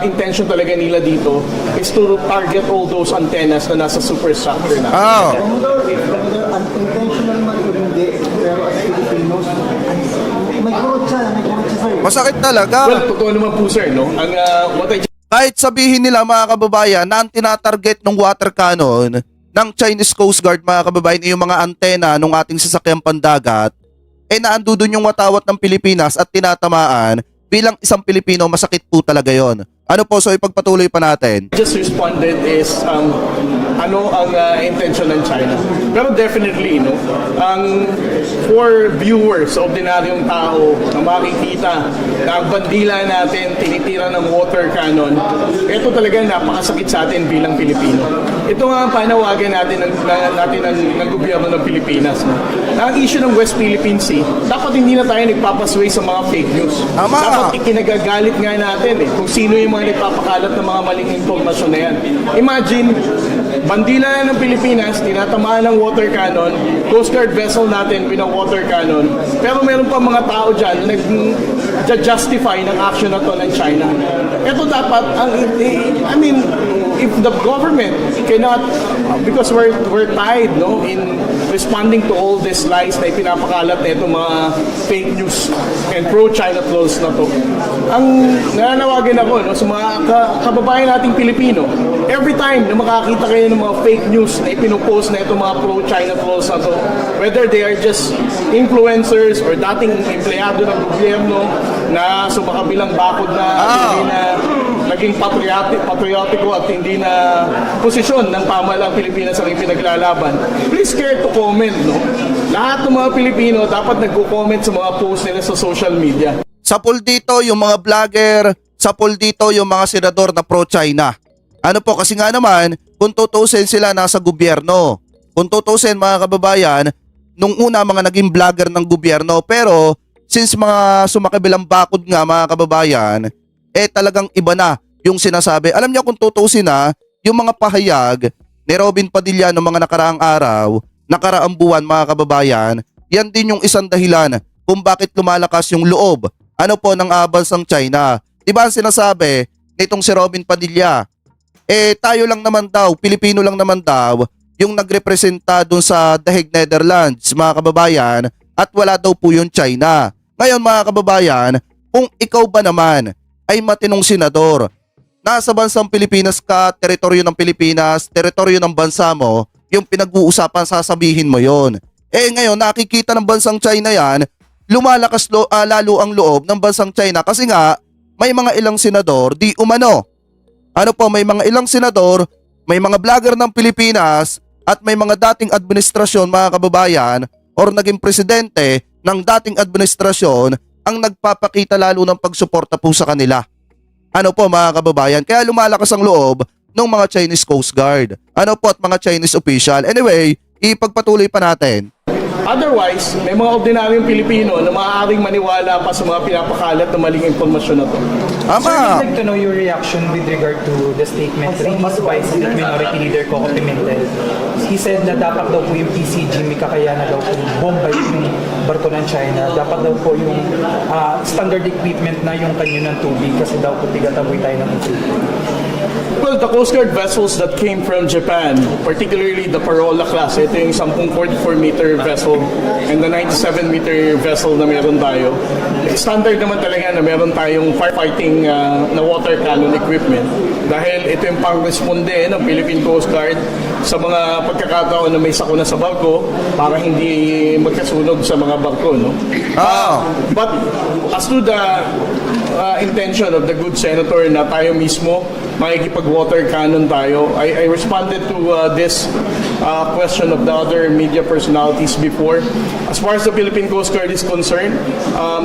intention talaga nila dito is to target all those antennas na nasa superstructure na. Masakit talaga. Well, totoo naman po sir, no? Ang what I Kahit sabihin nila mga kababayan na ang tinatarget ng water cannon ng Chinese Coast Guard mga kababayan ay yung mga antena ng ating sasakyang pandagat, naando dun yung watawat ng Pilipinas at tinatamaan, bilang isang Pilipino masakit po talaga yon. Ano po, so ipagpatuloy pa natin. just responded is ano ang intention ng China. Pero definitely, no, ang for viewers, ordinaryong tao na makikita na ang bandila natin tinitira ng water cannon, ito talaga napakasakit sa atin bilang Pilipino. Ito nga ang panawagan natin ng gobyerno ng Pilipinas. No? Na ang issue ng West Philippine Sea, dapat hindi na tayo nagpapasway sa mga fake news. Tama. Dapat ikinagagalit nga natin kung sino yung mga nagpapakalat ng mga maling impormasyon na yan. Imagine, bandila na ng Pilipinas, tinatamaan ng water cannon, Coast Guard vessel natin pinang water cannon, pero meron pa mga tao dyan na nag-justify ng action na to ng China. Ito dapat, I mean, if the government cannot, because we're tied, no, in responding to all these lies na ipinapakalat na itong mga fake news and pro-China trolls na to. Ang nananawagan ako, no, sa mga kababayan nating Pilipino, every time na makakita kayo ng mga fake news na ipinopost na itong mga pro-China trolls na to, whether they are just influencers or dating empleyado ng gobyerno na sumakabilang bakod na hindi na naging patriotiko at hindi na posisyon ng pamahalang Pilipinas ang ipinaglalaban. Please care to comment, no? Lahat ng mga Pilipino dapat nagko-comment sa mga post nila sa social media. Sa pool dito yung mga vlogger, sa pool dito yung mga senador na pro-China. Ano po, kasi nga naman, kung tutusin sila nasa gobyerno. Kung tutusin mga kababayan, nung una mga naging vlogger ng gobyerno, pero since mga sumakabilang bakod nga mga kababayan, talagang iba na yung sinasabi. Alam niyo kung tutusin na, yung mga pahayag ni Robin Padilla noong mga nakaraang araw, nakaraang buwan mga kababayan, yan din yung isang dahilan kung bakit lumalakas yung loob po ng bansang China. Diba ang sinasabi nitong si Robin Padilla? Tayo lang naman daw, Pilipino lang naman daw, yung nagrepresenta dun sa The Hague, Netherlands, mga kababayan, at wala daw po yung China. Ngayon mga kababayan, kung ikaw ba naman ay matinong senador, nasa bansang Pilipinas ka, teritoryo ng Pilipinas, teritoryo ng bansa mo, yung pinag-uusapan sasabihin mo yon. Ngayon nakikita ng bansang China yan, lumalakas lalo ang loob ng bansang China kasi nga may mga ilang senador di umano. May mga ilang senador, may mga vlogger ng Pilipinas at may mga dating administrasyon mga kababayan or naging presidente ng dating administrasyon ang nagpapakita lalo ng pagsuporta po sa kanila. Mga kababayan, kaya lumalakas ang loob ng mga Chinese Coast Guard. At mga Chinese official. Anyway, ipagpatuloy pa natin. Otherwise, may mga ordinaryong Pilipino na maaaring maniwala pa sa mga pinapakalat na maling impormasyon na to. Sir, I'd like to know your reaction with regard to the statement released by Minority Leader Coco Pimentel. He said na dapat daw po yung PCG may kakayana daw po bombay yung barko ng China. Dapat daw po yung standard equipment na yung kanyo ng tubig kasi daw po tigataboy tayo ng equipment. Well, the Coast Guard vessels that came from Japan, particularly the Parola class, ito yung 10 44-meter vessel and the 97-meter vessel na meron tayo. Standard naman talaga na meron tayong firefighting na water cannon equipment dahil ito yung pang-responde ng Philippine Coast Guard sa mga pagkakataon na may sakuna sa barko para hindi magkasunog sa mga barko. No? But as to the intention of the good senator na tayo mismo makikipag-water cannon tayo. I responded to this question of the other media personalities before. As far as the Philippine Coast Guard is concerned,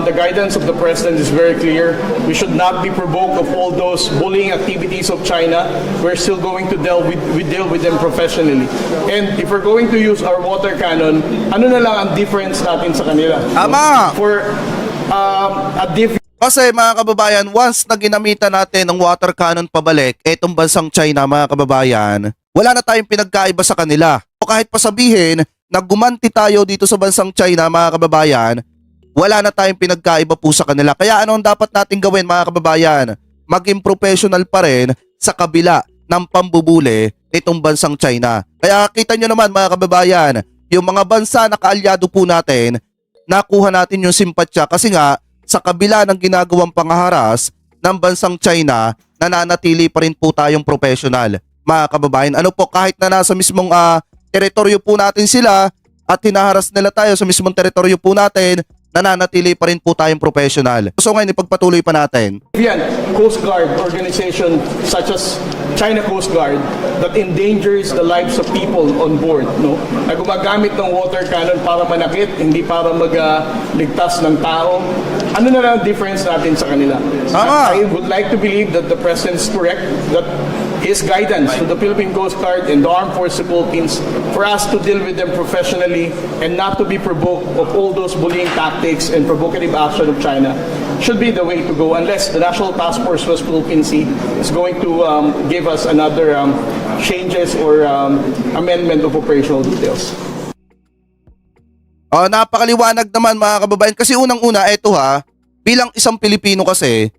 the guidance of the President is very clear. We should not be provoked of all those bullying activities of China. We're still going to deal with them professionally. And if we're going to use our water cannon, ano na lang ang difference natin sa kanila? For a different Kasi mga kababayan, once na ginamitan natin ng water cannon pabalik, etong bansang China mga kababayan, wala na tayong pinagkaiba sa kanila. O kahit pa sabihin na gumanti tayo dito sa bansang China mga kababayan, wala na tayong pinagkaiba po sa kanila. Kaya ano ang dapat natin gawin mga kababayan? Maging professional pa rin sa kabila ng pambubuli nitong bansang China. Kaya kita nyo naman mga kababayan, yung mga bansa na kaalyado po natin, nakuha natin yung simpatsya kasi nga sa kabila ng ginagawang pangaharas ng bansang China, nananatili pa rin po tayong professional. Mga kababayan, ano po, kahit na nasa mismong teritoryo po natin sila at hinaharas nila tayo sa mismong teritoryo po natin, nananatili pa rin po tayong professional. So ngayon, ipagpatuloy pa natin. Yan, Coast Guard organization such as China Coast Guard that endangers the lives of people on board, no? Na gumagamit ng water cannon para manakit, hindi para magligtas ng tao. Ano na lang ang difference natin sa kanila? I would like to believe that the President is correct, that his guidance to the Philippine Coast Guard and the Armed Forces of the Philippines for us to deal with them professionally and not to be provoked of all those bullying tactics and provocative action of China should be the way to go, unless the National Task Force West Philippine Sea is going to give us another changes or amendment of operational details. Napakaliwanag naman mga kababayan kasi unang-una eto bilang isang Pilipino kasi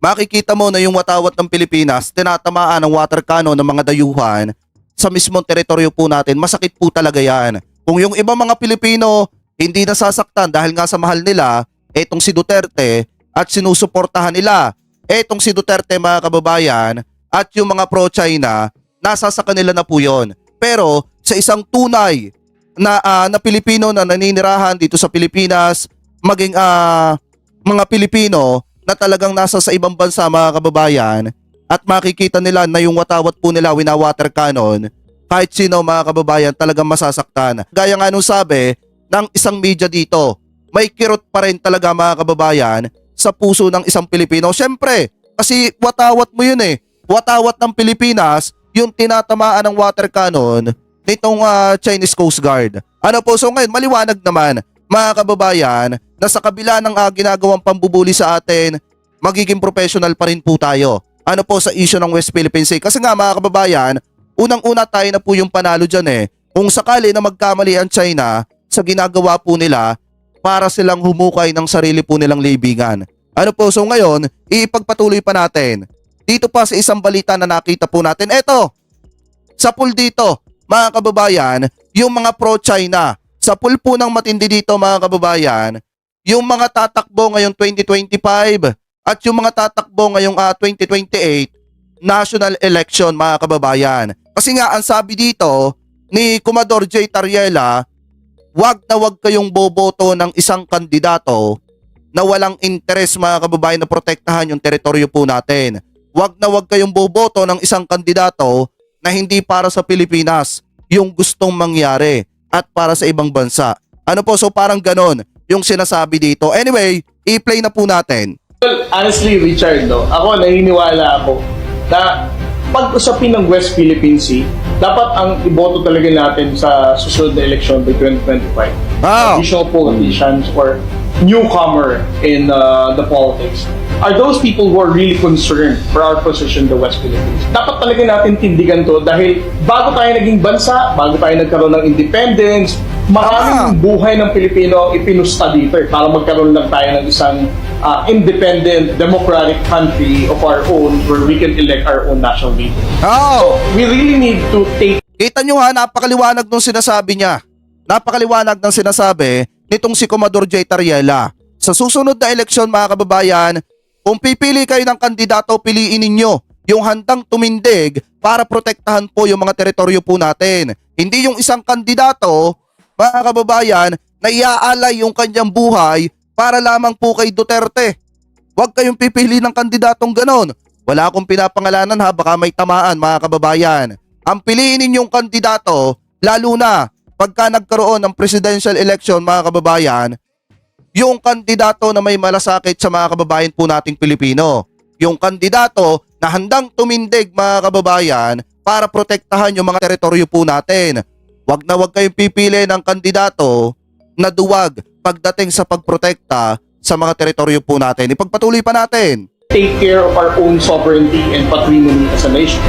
makikita mo na yung watawat ng Pilipinas tinatamaan ng water cannon ng mga dayuhan sa mismong teritoryo po natin. Masakit po talaga yan. Kung yung ibang mga Pilipino hindi nasasaktan dahil nga sa mahal nila etong si Duterte at sinusuportahan nila etong si Duterte mga kababayan at yung mga pro-China, nasa sa kanila na po yun. Pero sa isang tunay na Pilipino na naninirahan dito sa Pilipinas, maging mga Pilipino na talagang nasa sa ibang bansa mga kababayan at makikita nila na yung watawat po nila winawater cannon, kahit sino mga kababayan talagang masasaktan. Gaya nga nung sabi ng isang media dito, may kirot pa rin talaga mga kababayan sa puso ng isang Pilipino. Siyempre, kasi watawat mo yun watawat ng Pilipinas yung tinatamaan ng water cannon nitong Chinese Coast Guard. Ano po, so ngayon maliwanag naman mga kababayan na sa kabila ng ginagawang pambubuli sa atin, magiging professional pa rin po tayo. Ano po sa issue ng West Philippine Sea. Kasi nga mga kababayan, unang-una tayo na po yung panalo dyan Kung sakali na magkamali ang China sa ginagawa po nila para silang humukay ng sarili po nilang libingan. Ano po, so ngayon, ipagpatuloy pa natin. Dito pa sa isang balita na nakita po natin. Eto, sa pool dito, mga kababayan, yung mga pro-China. Sa pool po ng matindi dito mga kababayan, yung mga tatakbo ngayong 2025 at yung mga tatakbo ngayong 2028 national election mga kababayan. Kasi nga ang sabi dito ni Commodore J. Tariela, wag na wag kayong boboto ng isang kandidato na walang interes mga kababayan na protektahan yung teritoryo po natin. Wag na wag kayong boboto ng isang kandidato na hindi para sa Pilipinas yung gustong mangyari at para sa ibang bansa. Ano po, so parang ganon yung sinasabi dito. Anyway, i-play na po natin. Well, honestly, Richard, ako naniniwala ako na pag-usapin ng West Philippine Sea, dapat ang iboto talaga natin sa susunod na election by 2025. Additional politicians or newcomer in the politics are those people who are really concerned for our position in the West Philippines. Dapat talaga natin tindigan to dahil bago tayo naging bansa, bago tayo nagkaroon ng independence, maraming buhay ng Pilipino ipinusta dito para magkaroon lang tayo ng isang independent, democratic country of our own where we can elect our own national leader. So, we really need to take... Kita nyo napakaliwanag nung sinasabi niya. Napakaliwanag ng sinasabi nitong si Commodore J. Tariela. Sa susunod na eleksyon mga kababayan, kung pipili kayo ng kandidato, piliin ninyo yung handang tumindig para protektahan po yung mga teritoryo po natin. Hindi yung isang kandidato, mga kababayan, na iaalay yung kanyang buhay para lamang po kay Duterte. Huwag kayong pipili ng kandidatong ganon. Wala akong pinapangalanan baka may tamaan mga kababayan. Ang piliin ninyong kandidato, lalo na pagka nagkaroon ng presidential election mga kababayan, yung kandidato na may malasakit sa mga kababayan po nating Pilipino. Yung kandidato na handang tumindig mga kababayan para protektahan yung mga teritoryo po natin. Wag na wag kayong pipili ng kandidato na duwag pagdating sa pagprotekta sa mga teritoryo po natin. Ipagpatuloy pa natin. Take care of our own sovereignty and patrimony as a nation.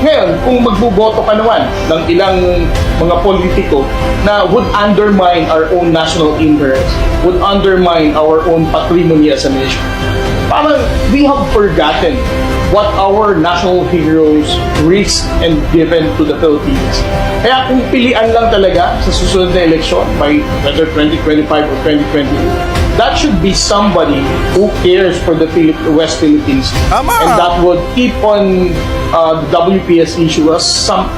Ngayon, kung magbuboto ka naman ng ilang mga politiko na would undermine our own national interests, would undermine our own patrimony as a nation, parang we have forgotten what our national heroes risked and given to the Philippines. Kaya kung pilian lang talaga sa susunod na eleksyon by whether 2025 or 2022, that should be somebody who cares for the West Philippines. Tama. And that would keep on the WPS issue as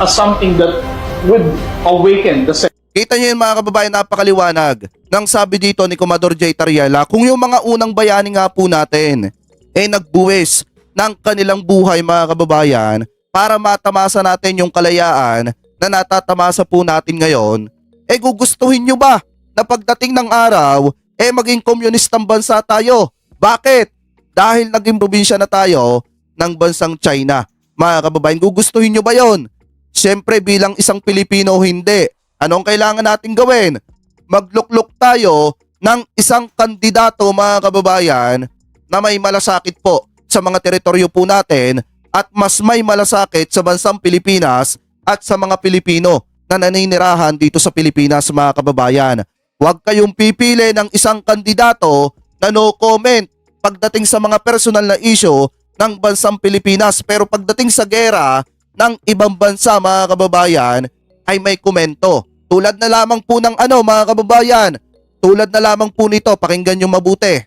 something that would awaken the Kita nyo yun mga kababayan, napakaliwanag. Nang sabi dito ni Commodore J. Tariela, kung yung mga unang bayani nga po natin, nagbuwis ng kanilang buhay mga kababayan para matamasa natin yung kalayaan na natatamasa po natin ngayon, gugustuhin nyo ba na pagdating ng araw, maging komunistang bansa tayo? Bakit? Dahil naging probinsya na tayo ng bansang China. Mga kababayan, gugustuhin nyo ba yon? Siyempre bilang isang Pilipino, hindi. Anong kailangan natin gawin? Maglukluk tayo ng isang kandidato mga kababayan na may malasakit po sa mga teritoryo po natin at mas may malasakit sa bansang Pilipinas at sa mga Pilipino na naninirahan dito sa Pilipinas mga kababayan. Huwag kayong pipili ng isang kandidato na no comment pagdating sa mga personal na issue ng bansang Pilipinas, pero pagdating sa gera ng ibang bansa mga kababayan ay may komento. Tulad na lamang po ng mga kababayan, tulad na lamang po nito, pakinggan nyo mabuti.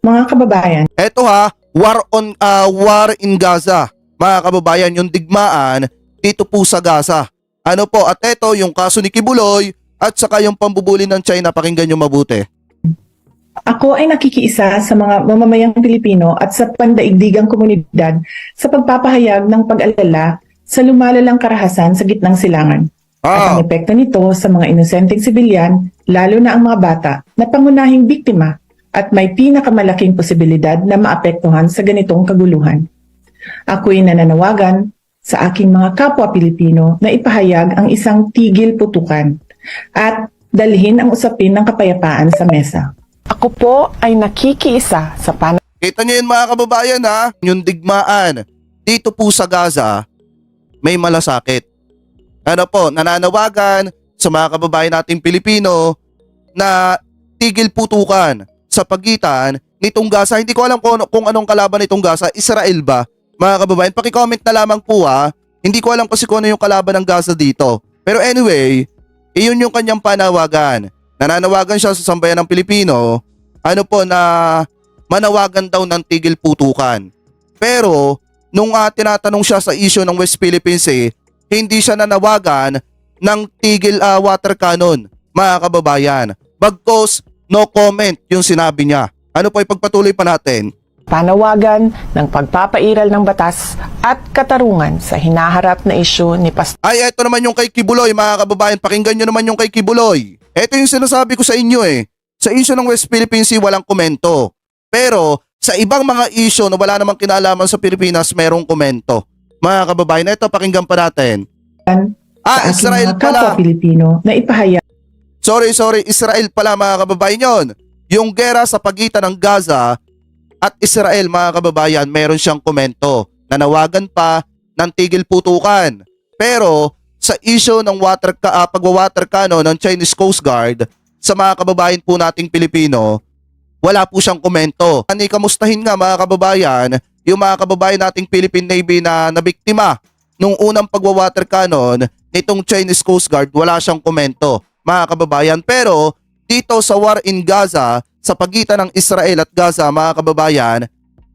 Mga kababayan, Eto war in Gaza. Mga kababayan, yung digmaan dito po sa Gaza. Ano po, at eto yung kaso ni Kibuloy at saka yung pambubuli ng China, pakinggan nyo mabuti. ako ay nakikiisa sa mga mamamayang Pilipino at sa pandaigdigang komunidad sa pagpapahayag ng pag-alala sa lumalalang karahasan sa gitnang silangan. At ang epekto nito sa mga inosenteng sibilyan, lalo na ang mga bata na pangunahing biktima at may pinakamalaking posibilidad na maapektuhan sa ganitong kaguluhan. Ako'y nananawagan sa aking mga kapwa Pilipino na ipahayag ang isang tigil putukan at dalhin ang usapin ng kapayapaan sa mesa. Ako po ay nakikiisa sa Kita niyo yun mga kababayan ha, yung digmaan dito po sa Gaza may malasakit. Ano po, nananawagan sa mga kababayan nating Pilipino na tigil putukan sa pagitan nitong Gaza. Hindi ko alam kung anong kalaban nitong Gaza, Israel ba? Mga kababayan, paki-comment na lamang po ha. Hindi ko alam kasi kung ano yung kalaban ng Gaza dito. Pero anyway, iyon yung kanyang panawagan. Nananawagan siya sa sambayan ng Pilipino, na manawagan daw ng tigil putukan. Pero, nung tinatanong siya sa issue ng West Philippine Sea, hindi siya nanawagan ng tigil water cannon, mga kababayan. Bagkos, no comment yung sinabi niya. Ano po, ipagpatuloy pa natin. panawagan ng pagpapairal ng batas at katarungan sa hinaharap na isyu ni Pastor. Ay, eto naman yung kay Kibuloy, mga kababayan. Pakinggan nyo naman yung kay Kibuloy. Eto yung sinasabi ko sa inyo Sa issue ng West Philippine Sea, walang komento. Pero sa ibang mga issue na wala namang kinalaman sa Pilipinas, merong komento. Mga kababayan, eto pakinggan pa natin. Israel pala. Pilipino na ipahayag. Sorry, Israel pala mga kababayan yon. Yung gera sa pagitan ng Gaza at Israel mga kababayan, meron siyang komento. Nanawagan pa ng tigil putukan. Pero sa issue ng pagwa-water cannon ng Chinese Coast Guard sa mga kababayan po nating Pilipino, wala po siyang komento. Kamustahin nga mga kababayan, yung mga kababayan nating Philippine Navy na nabiktima nung unang pagwa-water cannon nitong Chinese Coast Guard, wala siyang komento mga kababayan. Pero dito sa war in Gaza, sa pagitan ng Israel at Gaza mga kababayan,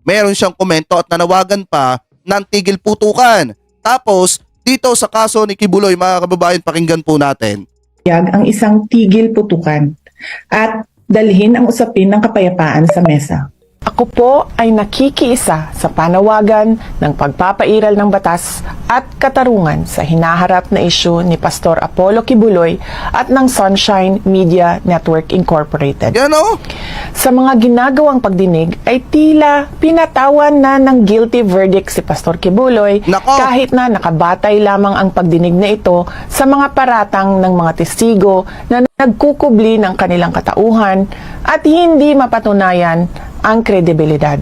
meron siyang komento at nanawagan pa ng tigil putukan. Tapos dito sa kaso ni Kibuloy mga kababayan, pakinggan po natin. Ang isang tigil putukan at dalhin ang usapin ng kapayapaan sa mesa. Ako po ay nakikiisa sa panawagan ng pagpapairal ng batas at katarungan sa hinaharap na isyu ni Pastor Apollo Kibuloy at ng Sunshine Media Network Incorporated. Sa mga ginagawang pagdinig ay tila pinatawan na ng guilty verdict si Pastor Kibuloy kahit na nakabatay lamang ang pagdinig na ito sa mga paratang ng mga testigo na nagkukubli ng kanilang katauhan at hindi mapatunayan ang kredibilidad.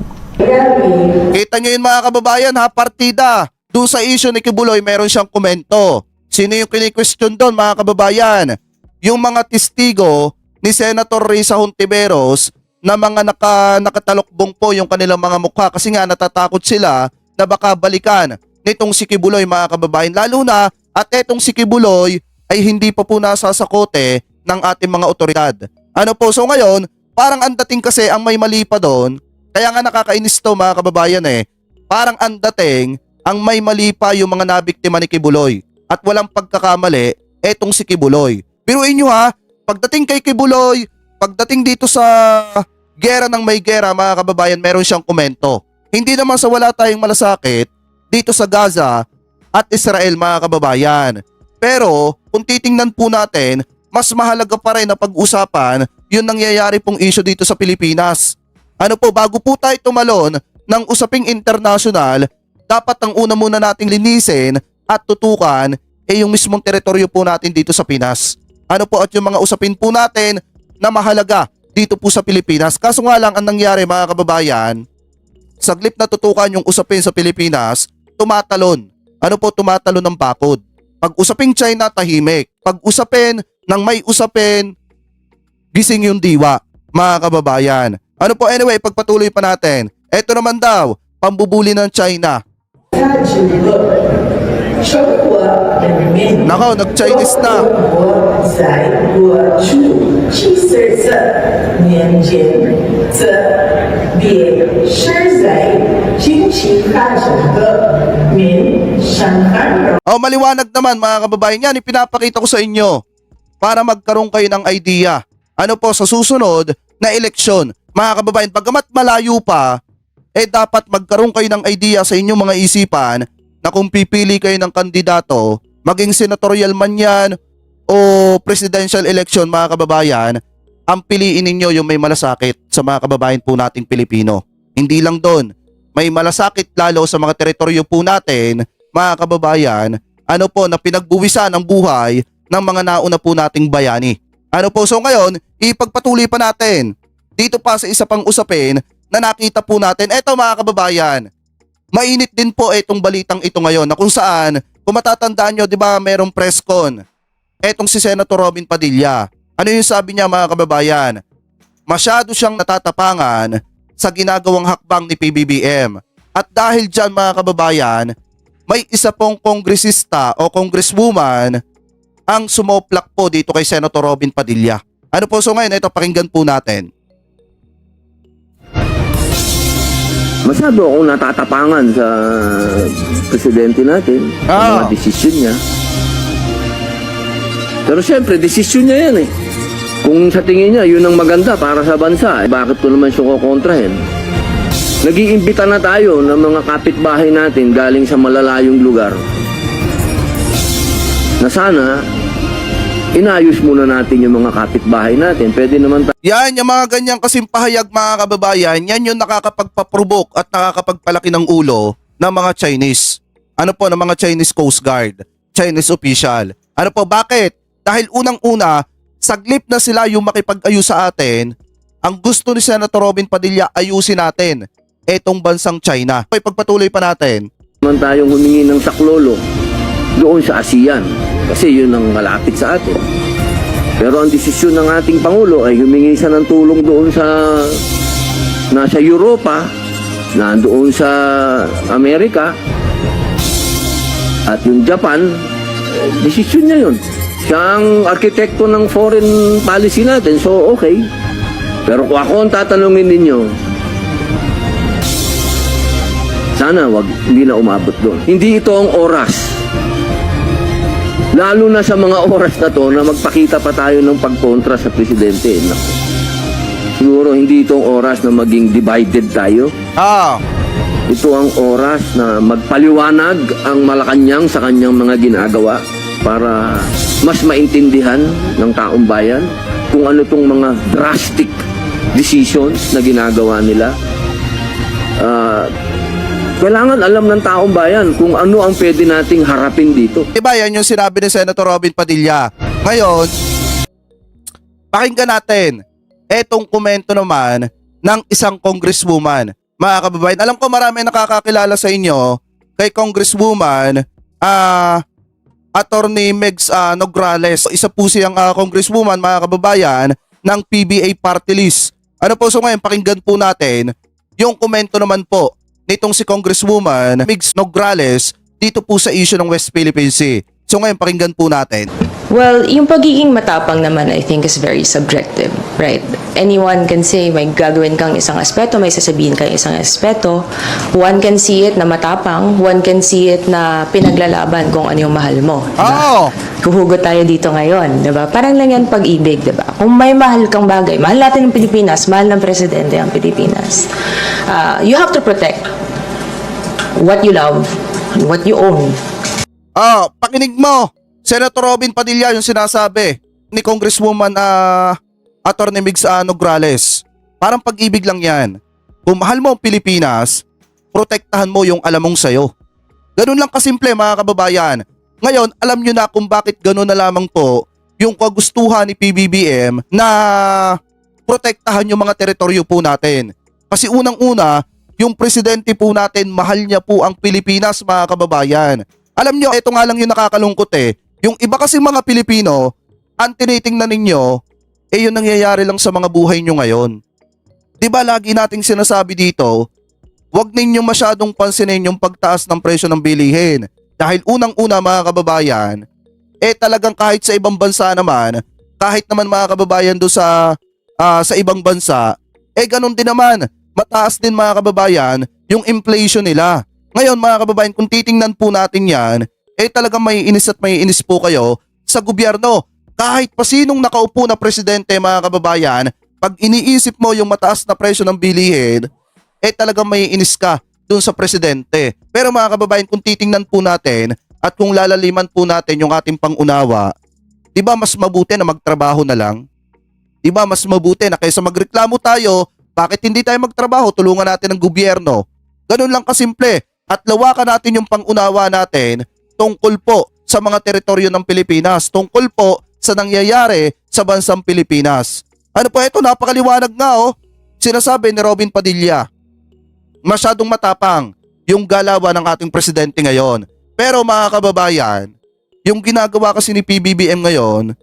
Kita nyo yun mga kababayan ha, partida. Doon sa issue ni Kibuloy, meron siyang komento. Sino yung kini-question doon mga kababayan? Yung mga testigo ni Senator Risa Hontiveros na mga nakatalokbong po yung kanilang mga mukha kasi nga natatakot sila na baka balikan nitong si Kibuloy mga kababayan. Lalo na at etong si Kibuloy ay hindi pa po nasasakote ng ating mga otoridad. Ano po, so ngayon, parang ang dating kasi ang may mali pa doon, kaya nga nakakainis to mga kababayan parang ang dating ang may mali pa yung mga nabiktima ni Kibuloy at walang pagkakamali etong si Kibuloy. Biruin nyo ha, pagdating kay Kibuloy, pagdating dito sa gera ng may gera mga kababayan, meron siyang komento. Hindi naman sa wala tayong malasakit dito sa Gaza at Israel mga kababayan. Pero kung titingnan po natin, mas mahalaga pa rin na pag-usapan yung nangyayari pong issue dito sa Pilipinas. Ano po, bago po tayo tumalon ng usaping international, dapat ang una muna nating linisin at tutukan yung mismong teritoryo po natin dito sa Pinas. Ano po, at yung mga usapin po natin na mahalaga dito po sa Pilipinas. Kaso nga lang ang nangyari mga kababayan, saglip na tutukan yung usapin sa Pilipinas, tumatalon. Ano po, tumatalon ng bakod. Pag usaping China, tahimik. Pag usapin ng may usapin, gising yung diwa, mga kababayan. Ano po, anyway, pagpatuloy pa natin. Eto naman daw, pambubuli ng China. Nako, nag-Chinese na. Oh, maliwanag naman mga kababayan, yan ipinapakita ko sa inyo para magkaroon kayo ng idea. Ano po, sa susunod na eleksyon, mga kababayan, pagkamat malayo pa, dapat magkaroon kayo ng idea sa inyong mga isipan na kung pipili kayo ng kandidato, maging senatorial man yan o presidential election mga kababayan, ang piliin ninyo yung may malasakit sa mga kababayan po nating Pilipino. Hindi lang doon, may malasakit lalo sa mga teritoryo po natin, mga kababayan, ano po, na pinagbuwisan ang buhay ng mga nauna po nating bayani. Ano po, so ngayon, ipagpatuloy pa natin dito pa sa isa pang usapin na nakita po natin. Eto mga kababayan, mainit din po itong balitang ito ngayon na kung saan, kung matatandaan nyo, di ba merong press con, etong si Senator Robin Padilla. Ano yung sabi niya mga kababayan? Masyado siyang natatapangan sa ginagawang hakbang ni PBBM. At dahil dyan mga kababayan, may isa pong kongresista o congresswoman ang sumoplak po dito kay Senator Robin Padilla. Ano po, so ngayon, ito pakinggan po natin. Masyado akong natatapangan sa presidente natin, sa mga desisyon niya. Pero syempre, desisyon niya yan eh. Kung sa tingin niya, yun ang maganda para sa bansa, bakit ko naman siya kukontrahin? Nag-iimbita na tayo ng mga kapitbahay natin galing sa malalayong lugar na sana inayos muna natin yung mga kapitbahay natin. Pwede naman yan, yung mga ganyang kasing pahayag mga kababayan, yan yung nakakapagpaprovoke at nakakapagpalaki ng ulo ng mga Chinese. Ano po, ng mga Chinese Coast Guard, Chinese official. Ano po, bakit? Dahil unang-una, saglip na sila yung makipag-ayos sa atin, ang gusto ni Senator Robin Padilla, ayusin natin etong bansang China. Okay, pagpatuloy pa natin. naman tayong humingi ng saklolo doon sa ASEAN kasi yun ang malapit sa atin. Pero ang desisyon ng ating Pangulo ay humingi siya ng tulong doon sa nasa Europa, nandoon sa Amerika, at yung Japan, desisyon niya yun. Siya ang arkitekto ng foreign policy natin, so okay. Pero kung ako ang tatanungin ninyo, sana hindi na umabot doon. Hindi ito ang oras. Lalo na sa mga oras na to na magpakita pa tayo ng pagkontra sa presidente. Siguro hindi itong oras na maging divided tayo. Ito ang oras na magpaliwanag ang Malacanang sa kanyang mga ginagawa para mas maintindihan ng taong bayan kung ano itong mga drastic decisions na ginagawa nila. Kailangan alam ng taong bayan kung ano ang pwede nating harapin dito. Diba yan yung sinabi ni Senator Robin Padilla. Ngayon, pakinggan natin etong komento naman ng isang congresswoman. Mga kababayan, alam ko marami nakakakilala sa inyo kay Congresswoman Attorney Megs Nograles. Isa po siyang congresswoman mga kababayan ng PBA Party List Ano po, so ngayon pakinggan po natin yung komento naman po nitong si Congresswoman Migs Nograles dito po sa issue ng West Philippine Sea. So ngayon pakinggan po natin. Well, yung pagiging matapang naman I think is very subjective, right? Anyone can say may gagawin kang isang aspeto, may sasabihin kang isang aspeto. One can see it na matapang, one can see it na pinaglalaban kung ano yung mahal mo. Diba? Huhugot tayo dito ngayon, diba? Parang lang yan pag-ibig, diba? Kung may mahal kang bagay, mahal natin ang Pilipinas, mahal ng presidente ang Pilipinas. You have to protect what you love, what you own. Pakinig mo, Senator Robin Padilla, yung sinasabi ni Congresswoman Attorney Migs Nograles. Parang pag-ibig lang yan. Kung mahal mo ang Pilipinas, protektahan mo yung alam mong sayo. Ganun lang kasimple mga kababayan. Ngayon, alam nyo na kung bakit ganun na lamang po yung kagustuhan ni PBBM na protektahan yung mga teritoryo po natin. Kasi unang-una, yung presidente po natin, mahal niya po ang Pilipinas mga kababayan. Alam nyo, ito nga lang yung nakakalungkot eh. Yung iba kasi mga Pilipino, ang tinitingnan ninyo, yung nangyayari lang sa mga buhay nyo ngayon. Diba lagi nating sinasabi dito, huwag ninyong masyadong pansinin yung pagtaas ng presyo ng bilihin. Dahil unang-una mga kababayan, talagang kahit sa ibang bansa naman, kahit naman mga kababayan doon sa ibang bansa, ganun din naman, mataas din mga kababayan yung inflation nila. Ngayon mga kababayan, kung titingnan po natin yan, talagang may inis at may inis po kayo sa gobyerno. Kahit pa sinong nakaupo na presidente mga kababayan, pag iniisip mo yung mataas na presyo ng bilihin, talagang may inis ka dun sa presidente. Pero mga kababayan, kung titingnan po natin at kung lalaliman po natin yung ating pangunawa, di ba mas mabuti na magtrabaho na lang? Di ba mas mabuti na kaysa magreklamo tayo, bakit hindi tayo magtrabaho, tulungan natin ang gobyerno? Ganun lang kasimple. At lawakan natin yung pangunawa natin tungkol po sa mga teritoryo ng Pilipinas, tungkol po sa nangyayari sa bansang Pilipinas. Ano po ito, napakaliwanag nga sinasabi ni Robin Padilla. Masyadong matapang yung galawan ng ating presidente ngayon. Pero mga kababayan, yung ginagawa kasi ni PBBM ngayon,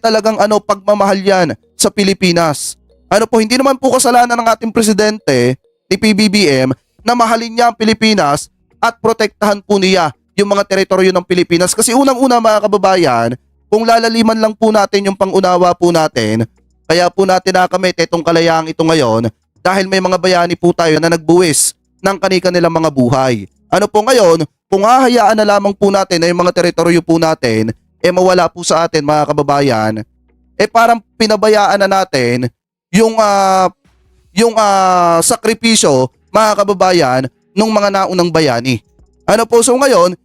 talagang pagmamahal yan sa Pilipinas. Ano po, hindi naman po kasalanan ng ating presidente ni PBBM na mahalin niya ang Pilipinas at protektahan po niya yung mga teritoryo ng Pilipinas. Kasi unang-una mga kababayan, kung lalaliman lang po natin yung pangunawa po natin, kaya po natin nakamit itong kalayaang ito ngayon dahil may mga bayani po tayo na nagbuwis ng kanilang mga buhay. Ano po ngayon, kung hahayaan na lamang po natin na yung mga teritoryo po natin, mawala po sa atin mga kababayan, parang pinabayaan na natin yung sakripisyo mga kababayan nung mga naunang bayani. Ano po, so ngayon,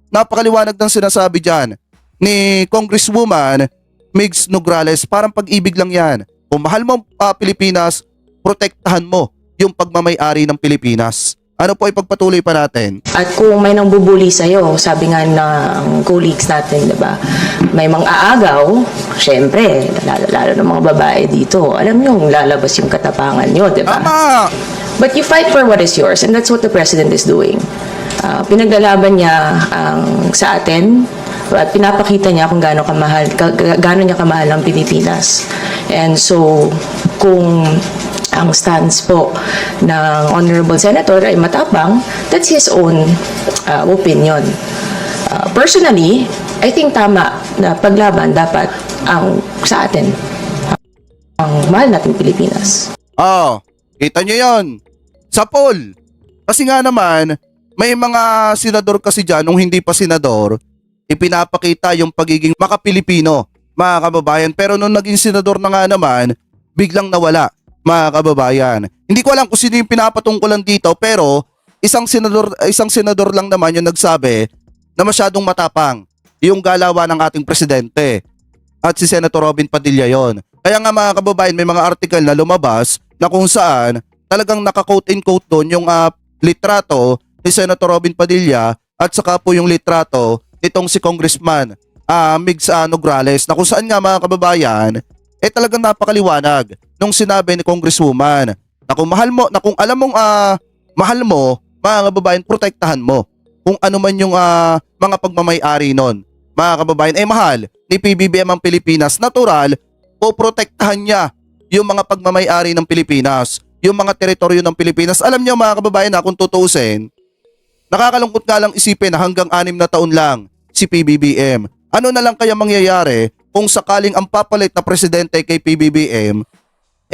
napakaliwanag ng sinasabi dyan ni Congresswoman Migs Nograles, parang pag-ibig lang yan. Kung mahal mo Pilipinas, protektahan mo yung pagmamay-ari ng Pilipinas. Ano po, ipagpatuloy pa natin. At kung may nang bubuli sa'yo, sabi nga ng colleagues natin, diba, may mga aagaw, syempre, lalo ng mga babae dito, alam nyo, lalabas yung katapangan nyo, diba? Tama! But you fight for what is yours, and that's what the president is doing. Pinaglalaban niya sa atin, at pinapakita niya kung gaano niya kamahal ang Pilipinas. And so, kung ang stance po ng Honorable Senator ay matapang, that's his own opinion. Personally, I think tama na paglaban dapat ang sa atin, ang mahal nating Pilipinas. Kita nyo yon sa poll. Kasi nga naman, may mga senador kasi dyan, nung hindi pa senador, ipinapakita yung pagiging makapilipino, mga kababayan. Pero nung naging senador na nga naman, biglang nawala, mga kababayan. Hindi ko alam kung sino yung pinapatungkulan dito, pero isang senador lang naman yung nagsabi na masyadong matapang yung galawan ng ating presidente. At si Senator Robin Padilla yon. Kaya nga mga kababayan, may mga article na lumabas na kung saan talagang naka-quote in quote doon yung litrato ni Senator Robin Padilla at saka po yung litrato nitong si Congressman Migs Nograles, na kung saan nga mga kababayan talagang napakaliwanag nung sinabi ni Congresswoman na kung mahal mo, na kung alam mong mahal mo, mga kababayan, protektahan mo kung ano man yung mga pagmamay-ari nun. Mga kababayan, mahal ni PBBM ang Pilipinas, natural, poprotektahan niya yung mga pagmamay-ari ng Pilipinas, yung mga teritoryo ng Pilipinas. Alam niyo mga kababayan na kung tutuusin, nakakalungkot nga lang isipin na hanggang 6 na taon lang si PBBM. Ano na lang kaya mangyayari kung sakaling ang papalit na presidente kay PBBM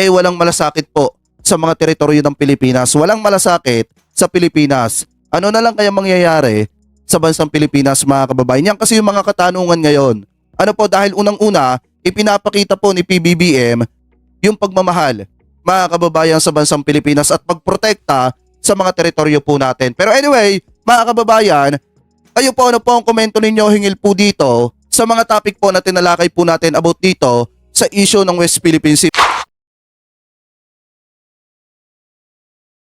walang malasakit po sa mga teritoryo ng Pilipinas, walang malasakit sa Pilipinas. Ano na lang kaya mangyayari sa bansang Pilipinas mga kababayan? Yan kasi yung mga katanungan ngayon. Ano po, dahil unang-una, ipinapakita po ni PBBM yung pagmamahal mga kababayan sa bansang Pilipinas at pagprotekta sa mga teritoryo po natin. Pero anyway, mga kababayan, kayo po ano po ang komento ninyo hingil po dito sa mga topic po na tinalakay po natin about dito sa issue ng West Philippine Sea.